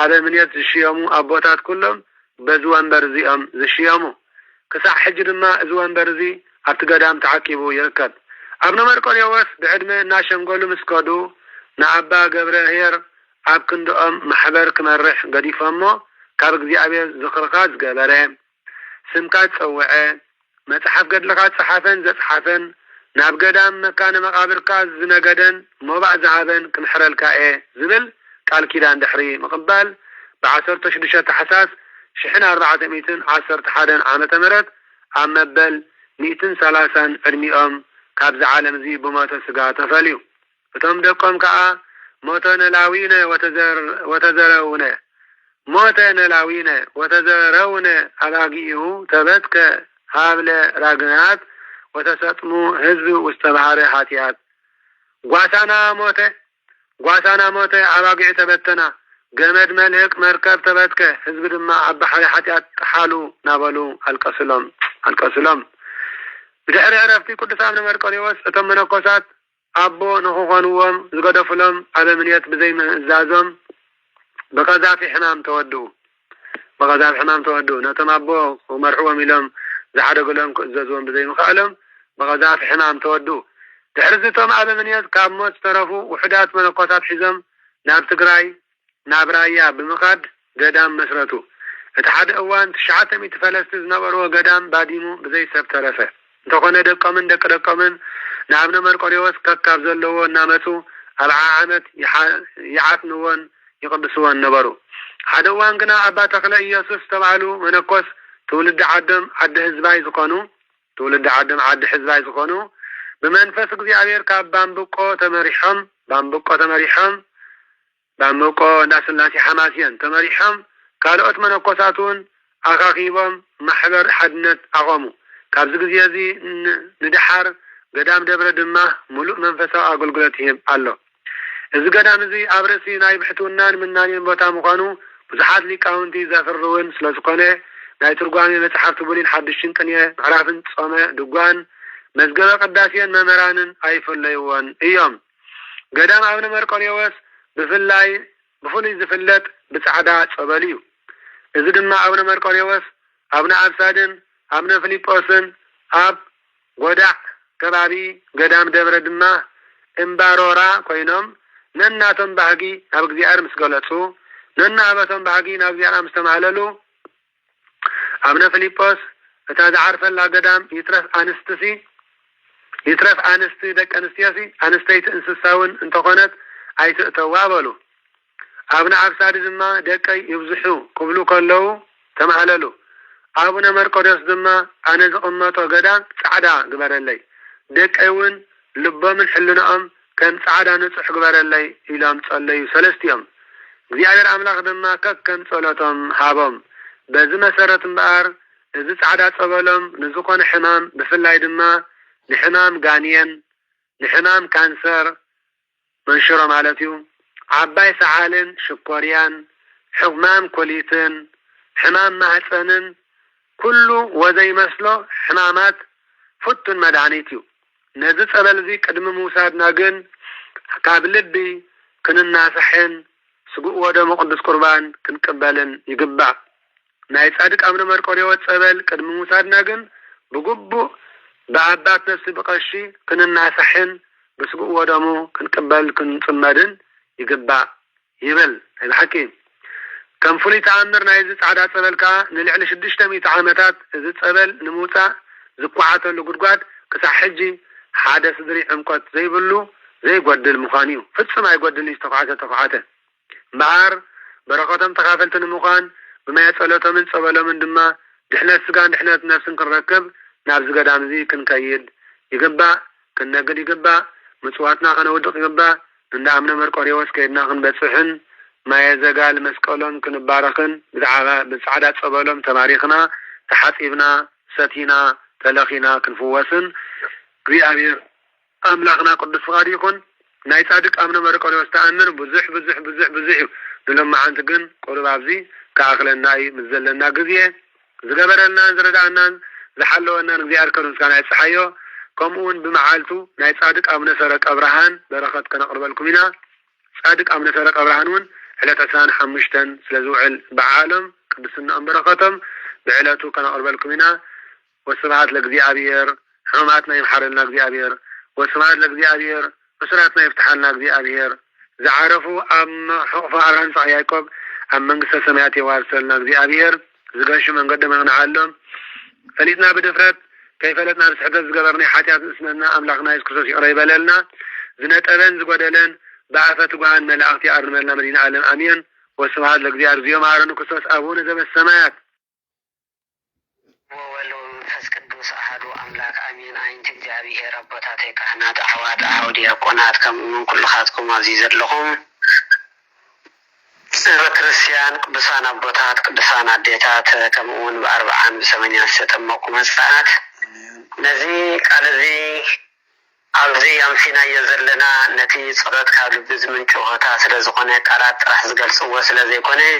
ኣበ ምንየት ዝሽየሙ ኣቦታት ኩሎም በዚ ወንበር እዚኦም ዝሽየሙ። ክሳብ ሕጂ ድማ እዚ ወንበር እዚ ኣብቲ ገዳም ተዓቂቡ ይርከብ። አቡነ መርቆሬዎስ ብዕድመ እናሸምገሉ ምስ ከዱ ንኣባ ገብረ ኄር ኣብ ክንድኦም ማሕበር ክመርሕ ገዲፎሞ ካብ እግዚአብሔር ዝኽርካ ዝገበረ ስምካ ዝፀውዐ መጽሓፍ ገድልካ ዝፀሓፈን ዘፅሓፈን ናብ ገዳም መካነ መቃብርካ ዝነገደን ሞባእ ዝሃበን ክምሕረልካ እየ ዝብል ቃል ኪዳን ድሕሪ ምቕባል ብ16 ታሕሳስ 1411 ዓመተ ምህረት ኣብ መበል 130 ዕድሚኦም ካብዚ ዓለም እዚ ብሞተ ስጋ ተፈልዩ። እቶም ደቆም ከዓ ሞተ ነላዊነ ወተዘረውነ አባጊኡ ተበትከ ሃብለ ራግናት ወተሰጥሙ ህዝብ ውስተ ባህረ ኃጢአት ጓሳና ሞተ አባጊዕ ተበተና ገመድ መልህቅ መርከብ ተበትከ ህዝብ ድማ ኣብ ባሕሪ ኃጢአት ተሓሉ ናበሉ አልቀስሎም። ብድሕሪ ዕረፍቲ ቅዱስ አቡነ መርቆሬዎስ እቶም መነኮሳት ኣቦ ንኽኾንዎም ዝገደፍሎም ኣበ ምንየት ብዘይ ምእዛዞም ብቀዛፊ ሕማም ተወድኡ። ነቶም ኣቦ መርሕዎም ኢሎም ዝሓደግሎም ክእዘዝዎም ብዘይ ምኽኣሎም ብቀዛፊ ሕማም ተወድኡ። ድሕሪ ዝቶም ኣበ ምንየት ካብ ሞት ዝተረፉ ውሕዳት መነኮሳት ሒዞም ናብ ትግራይ ናብ ራያ ብምኻድ ገዳም መስረቱ። እቲ ሓደ እዋን 900 ፈለስቲ ዝነበርዎ ገዳም ባዲሙ ብዘይ ሰብ ተረፈ። እንተኾነ ደቆምን ደቂ ደቆምን ንአቡነ መርቆሬዎስ ከካብ ዘለዎ እናመፁ ኣብ ዓመት ይዓጥንዎን ይቅድስዎን ነበሩ። ሓደ እዋን ግና ኣባ ተክለ ኢየሱስ ተባሃሉ መነኮስ ትውልዲ ዓዶም ዓዲ ህዝባይ ዝኾኑ ብመንፈስ እግዚአብሔር ካብ ባምብቆ እንዳስላሴ ሓማስየን ተመሪሖም ካልኦት መነኮሳትን ኣኻኺቦም ማሕበር ሓድነት ኣቆሙ። ካብዚ ግዜ እዚ ንድሓር ገዳም ደብረ ድማ ሙሉእ መንፈሳዊ ኣገልግሎት ይህብ ኣሎ። እዚ ገዳም እዚ ኣብ ርእሲ ናይ ብሕትውናን ምናኔን ቦታ ምዃኑ ብዙሓት ሊቃውንቲ ዘፍርውን ስለ ዝኾነ ናይ ትርጓሜ መጽሓፍቲ ብሉይን ሓድሽን ቅንየ ምዕራፍን ጾመ ድጓን መዝገበ ቅዳሴን መምህራንን ኣይፈለይዎን እዮም። ገዳም አቡነ መርቆሬዎስ ብፍላይ بفلي زفلت بصعدا صبليو إذا دما أبنا مرقريوس أبنا أبسادن أبنا فيليبوسن أب ودع كبابي قدام دبر دما إمبارورا كوينوم نناتهم بحقي أبقى أرمس قلتو ننا أبتهم بحقي نبقى أرمس تمهللو أبنا فيليبوس أتاد عارف الله قدام يترف أنستي دك أنستياسي أنستيت إنسساون انتقنت أي تتوابلو أبنا عبساد دما دكي يبزحو قبلو كلو تمهللو أبنا مرقريوس دما أنا زقمتو قدام سعدا قبر اللي دكيون لبا من حلنا كان سعدا نصح قبر اللي إلام تصلي سلستيام زيادة أملاك دما كان صلاتهم حابهم بزي مسارة مبار إذا سعدا تصبلهم نزقون حمام بفلاي دما نحمام غانيان نحمام كانسر منشورة مالتيو عباي سعالن شكوريان حمام كوليتن حمام مهتنن كله وزي مسلو حمامات فتن مدعنيتيو نزل سبل زي قدم موساد ناقن كابلبي كننا سحن سقوء ودا مقدس قربان كنقبلن يقبع ناي صادق امر مرقريوت سبل قدم موساد ناقن بقبو بعبات نفسي بقشي كننا سحن بسقوء ودامو كنقبل كنصمدن يقبع يبل الحكيم كم فلي تعمر نايز صعدا صبلكا نلعل 600 عامتات إذا صبل نموتا زقعاته لغدغاد كسا حجي حادث دري عمقت زي بلو زي غدل مخانيو فتصم اي غدل استقعاته بار بركاتم تخافلت المخان بما يصلته من صبله من دما دحنا سغان دحنا نفس كنركب نابز قدام زي كنكيد يقبع كننقد يقبع مصواتنا كنودق يقبع ندامنا مرقريوس كيدنا كنبصحن ما يزقال مسكولون كنبارخن بسعادات صبالهم تماريخنا تحاسبنا ستينا تلخينا كنفوسن قريبير أملاخنا قدس فغاريكن ناي صادق أمنا مرقون يستأنر بزح نلما عنتقن قولوا بابزي كاخلنا ناي مزلنا قذية زقبرنا زردعنا زحلونا نقذي أركن كان يسحيو كمون بمعالتو ناي صادق أمنا سرق أبرهان برخات كان أقرب لكمنا صادق أمنا سرق أبرهانون علتسان حمشتن سلزوعل بعالم قدسنا أمبرقتم بعلاتو كان أقرب لكمنا والسبعات لقذي أبير حرماتنا يمحرلنا قذي أبير والسبعات لقذي أبير وسراتنا يفتحلنا قذي أبير زعرفوا أم حقفة أرهن صحيحكم أم منقصة سمياتي وارسلنا قذي أبير زقاشو من قدم نعلم فليتنا بدفرت كيف لتنا بسحدة زقبرني حاتيات اسمنا أملاقنا يسكسوسي قريبا لنا زنت أبن زقودلن بعثت قوان ملأختي أرملنا مدينة عالم أمين والسبعات لقذي أرزيو معرنو كسوس أبونا زب السمايات وولو منفس قدوس أحد أملاك أمين أين تجابيه ربطاتي كهنات أحوات أحودي أقونات كم من كل خاتكم عزيزة لهم بكريستيان قدسان أبوتات قدسان عديتات كمون بأربعان بسمانيان ستمكم الساعات نزي قال زي أبزي أمسينا يزلنا نتي صدت كابل بزمن شوهتا سلزقوني قالات رح زقل سوى سلزيقوني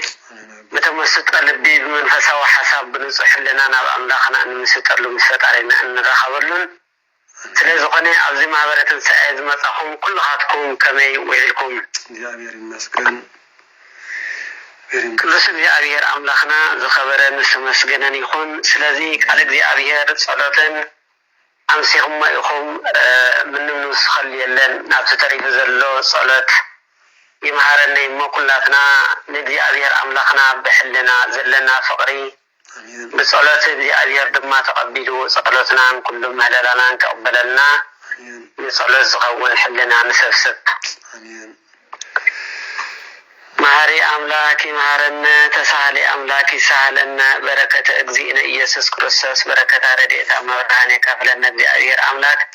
متمسط قلبي بمنفسه وحساب بنصح لنا ناب أملاخنا أن نستر لمسفت علينا أن نرخبرلن سلزقوني أبزي معبرة سعيد مطاقهم كل خاتكم كمي ويلكم ቅዱስ እግዚአብሔር አምላኽና ዝኸበረ ምስ መስገነን ይኹን ስለዚ ቃል እግዚአብሔር ጸሎትን ኣምሲኹም ኢኹም ምንም ንስኸል የለን ናብቲ ተሪፉ ዘሎ ጸሎት ይምሃረና እሞ ኩላትና ንእግዚአብሔር ኣምላኽና ብሕልና ዘለና ፍቕሪ ብጸሎት እግዚአብሔር ድማ ተቐቢሉ ጸሎትናን ኩሉ ምህለላናን ከቕበለልና ንጸሎት ዝኸውን ሕልና ንሰብስብ مهاري أملاكي مهارنا تسالي أملاكي سهلنا بركة أجزينا إيسوس كريستوس بركة رديت أمراني كفلنا بأبير أملاك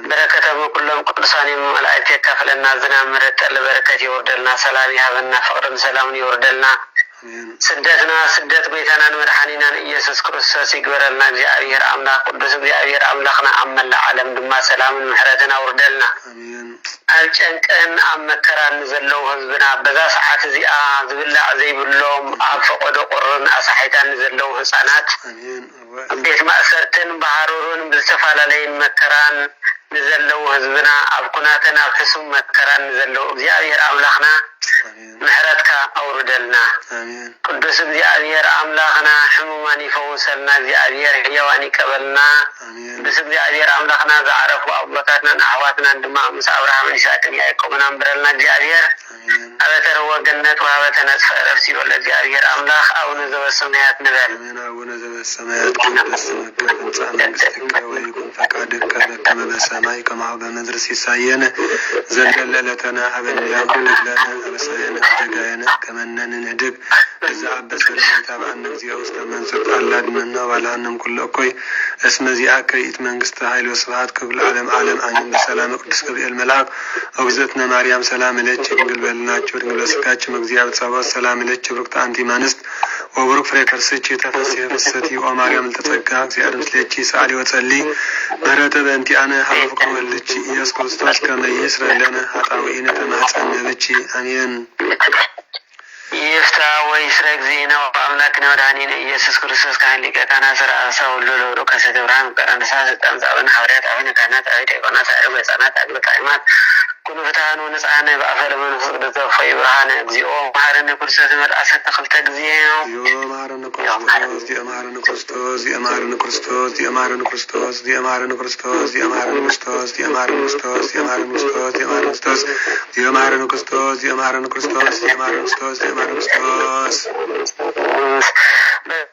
بركة كلهم قدساني ملائكة كفلنا زنا مرت البركة يوردلنا سلامي هذا فقر سلام يوردلنا سدتنا سدت بيتنا مرحانينا إيسوس كريستوس يقبلنا بأبير أملاك قدس بأبير أملاكنا أمل العالم دم سلام محرتنا وردلنا الجنكن أم مكران نزلوا هزبنا بذا ساعات زيا زبلا زي بلوم أفقد قرن أصحيتان نزلوا حسنات بيت مأسرتن بحرورون بالسفالة لين مكران نزلوا هزبنا أبقناتنا بحسم مكران نزلوا زيادة أملاخنا ምሕረትካ አውርደልና ቅዱስ እግዚአብሔር አምላኽና ሕሙማን ይፈውሰልና እግዚአብሔር ሕያዋን ይቀበልና ቅዱስ እግዚአብሔር አምላኽና ዘዓረፉ አቦታትናን አሕዋትናን ድማ ምስ አብርሃምን ይስሐቅን ያዕቆብን አንብረልና እግዚአብሔር አበተርወ ገነት ወሀበተ ነጽፈ ዕረፍት ሲበለ እግዚአብሔር አምላኽ አቡነ ዘበሰማያት ንበል። አቡነ ዘበሰማያት ይትቀደስ ስምከ ትምጻእ መንግሥትከ ወይኩን ፈቃድከ በከመ በሰማይ ከማሁ በምድር ሲሳየነ ዘለለ ዕለትነ ሀበነ ዮም ወኅድግ ለነ አበሳየነ ወጌጋየነ ከመ ንሕድግ ለዘአበሰ ለነ ኢታብአነ እግዚኦ ውስተ መንሱት አላድነነ ወባልሐነም ኩሎ እኩይ እስመ ዚአከ ይእቲ መንግሥተ ኃይል ወስብሐት ክብር ለዓለመ ዓለም አሜን። በሰላም ቅዱስ ገብርኤል መልአክ እግዝእትነ ማርያም ሰላም እለኪ ድንግል በልናችሁ ድንግል በሥጋችም እግዚአብሔር ጸባኦት ሰላም እለኪ ብሩክት አንቲ እምአንስት ወቡሩክ ፍሬ ከርሥኪ ተፈሥሒ ፍስሕቲ ኦ ማርያም ልተጸጋ እግዚአብሔር ምስሌኪ ሰአሊ ወጸልዪ ምህረተ በእንቲአነ ሀበ ፍቁር ወልድኪ ኢየሱስ ክርስቶስ ከመ ይስረይ ለነ ኃጣውኢነ ተማኅፀነ ብኪ አሜን። ይፍታ ወይስረይ እግዚእነ ወአምላክነ ወመድኃኒነ ኢየሱስ ክርስቶስ ካህን ሊቀ ካህናት ዘርአሰ ሁሉ ለውሉ ከሰተ ብርሃን ቀረንሳ ስልጣን ጻብን ሐዋርያት አቡነ ካህናት አበ ዲያቆናት አርብ ሕፃናት አግብረ ካህናት ኩሉ ፍትሐን ወንጽሐነ በአፈ ለመንፈስ ቅዱስ ዘወፈይ ብርሃነ እግዚኦ መሐረነ ክርስቶስ መልአሰተ ክልተ ጊዜ መሐረነ ክርስቶስ የመሐረነ ክርስቶስ የመሐረነ ክርስቶስ የመሐረነ ክርስቶስ የመሐረነ ክርስቶስ የመሐረነ ክርስቶስ የመሐረነ ክርስቶስ የመሐረነ ክርስቶስ የመሐረነ ክርስቶስ የመሐረነ ክርስቶስ የመሐረነ ክርስቶስ የመሐረነ ክርስቶስ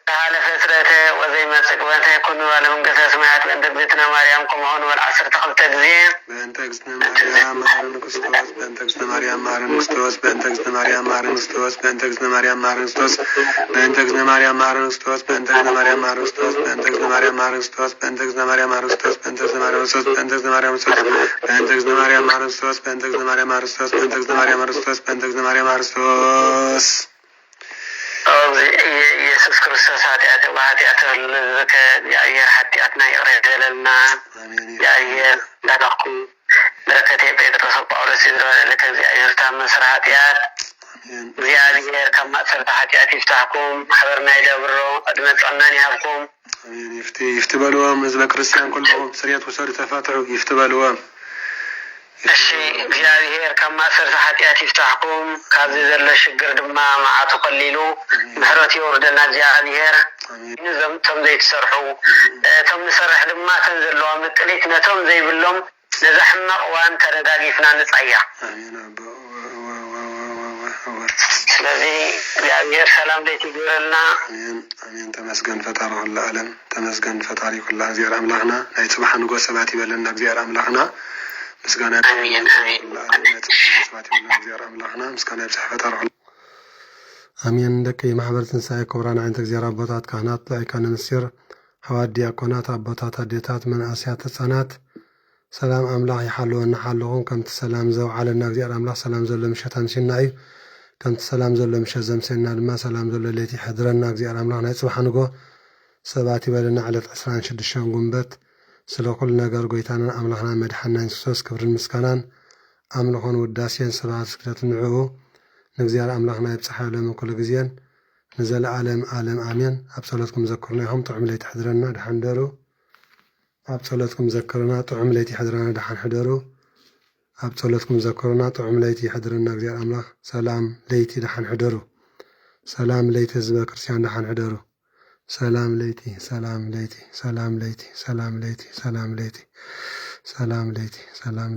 በዓለ ፍጥረተ ወዘይመጽእ በእንተ ይኩኑ ባለ መንግሥተ ሰማያት በእንተ እግዝእትነ ማርያም ከመሆኑ በዓሰርተ ክልተ ጊዜ በእንተ እግዝእትነ ማርያም መሐረነ ክርስቶስ በእንተ እግዝእትነ ማርያም መሐረነ ክርስቶስ በእንተ እግዝእትነ ማርያም መሐረነ ክርስቶስ በእንተ እግዝእትነ ማርያም መሐረነ ክርስቶስ በእንተ እግዝእትነ ማርያም መሐረነ ክርስቶስ በእንተ እግዝእትነ ማርያም መሐረነ ክርስቶስ በእንተ እግዝእትነ ማርያም መሐረነ ክርስቶስ በእንተ እግዝእትነ ማርያም መሐረነ ክርስቶስ በእንተ እግዝእትነ ማርያም ክርስቶስ በእንተ እግዝእትነ ማርያም ክርስቶስ በእንተ እግዝእትነ ማርያም መሐረነ ክርስቶስ በእንተ እግዝእትነ ማርያም መሐረነ ክርስቶስ በእንተ እግዝእትነ ማርያም መሐረነ ክርስቶስ በእንተ እግዝእትነ ማርያም መሐረነ ክርስቶስ ኢየሱስ ክርስቶስ ኃጢአት በኃጢአት ልዝከ እግዚአብሔር ኃጢአትና ይቅር ይበለልና እግዚአብሔር ላዳኩም በረከቴ ጴጥሮስ ጳውሎስ ይዝረበለከ እግዚአብሔር ታመስረ ኃጢአት እግዚአብሔር ካብ ማእሰርቲ ኃጢአት ይፍታሕኩም ማሕበርና ይደብሮ ቅድመ ጸናን ይሃብኩም ይፍቲ በልዎም ህዝበ ክርስቲያን ኩሎም ስርየት ውሰዱ ተፋትሑ ይፍቲ በልዎም እሺ እግዚአብሔር ካብ ማእሰርቲ ኃጢአት ይፍታሕኩም ካብዚ ዘሎ ሽግር ድማ መዓቱ ቀሊሉ ምሕረት ይወርደልና እግዚአብሔር ቶም ዘይትሰርሑ እቶም ንሰርሕ ድማ ተን ዘለዎም ጥሊት ነቶም ዘይብሎም ነዛ ሕማቕ እዋን ተረጋጊፍና ንፀያ ስለዚ እግዚአብሔር ሰላም ለይቲ ይግበረልና አሜን ተመስገን ፈጣሪ ኩሉ ዓለም ተመስገን ፈጣሪ ኩሉ እግዚአብሔር አምላኽና ናይ ጽባሕ ንጉስ ሰባት ይበለና እግዚአብሔር አምላኽና ምስጋና አሜን አሜን እግዚአብሔር አምላኽና ምስጋና ይብጽሕ ፈጣሪ ኩሉ አሜን። ደቂ ማሕበር ትንሣኤ ክቡራን ዓይነተ እግዚአብሔር አቦታት ካህናት ላይካነ ምስጢር ሐዋርያት ዲያቆናት አቦታት አዴታት መንእስያት ህፃናት ሰላም አምላኽ ይሓልወና ሓለኹም ከምቲ ሰላም ዘውዓለና እግዚአብሔር አምላኽ ሰላም ዘሎ ምሸት ኣምሲልና እዩ ከምቲ ሰላም ዘሎ ምሸት ዘምሲልና ድማ ሰላም ዘሎ ለይቲ ይሕድረና እግዚአብሔር አምላኽ ናይ ጽባሕ ንጎ ሰባት ይበለና ዕለት 26 ጉንበት ስለ ኩሉ ነገር ጎይታናን አምላኽና መድሓንና ኢየሱስ ክብርን ምስጋናን ኣምልኾን ውዳሴን ስብሐት ስግደት ንዕኡ ንእግዚአብሔር አምላኽና ይብጽሐሎም ኩሉ ግዜን ንዘለዓለም ዓለም አሜን። ኣብ ጸሎትኩም ዘክሩና ኢኹም ጥዑም ለይቲ ይሕድረና ድሓን ደሩ ኣብ ጸሎትኩም ዘክሩና ጥዑም ለይቲ ይሕድረና ድሓን ሕደሩ ኣብ ጸሎትኩም ዘክሩና ጥዑም ለይቲ ይሕድረና እግዚአብሔር አምላኽ ሰላም ለይቲ ድሓን ሕደሩ ሰላም ለይቲ ህዝበ ክርስቲያን ድሓን ሕደሩ ሰላም ለይቲ ሰላም ለይቲ ሰላም ለይቲ ሰላም ለይቲ ሰላም ለይቲ ሰላም ለይቲ ሰላም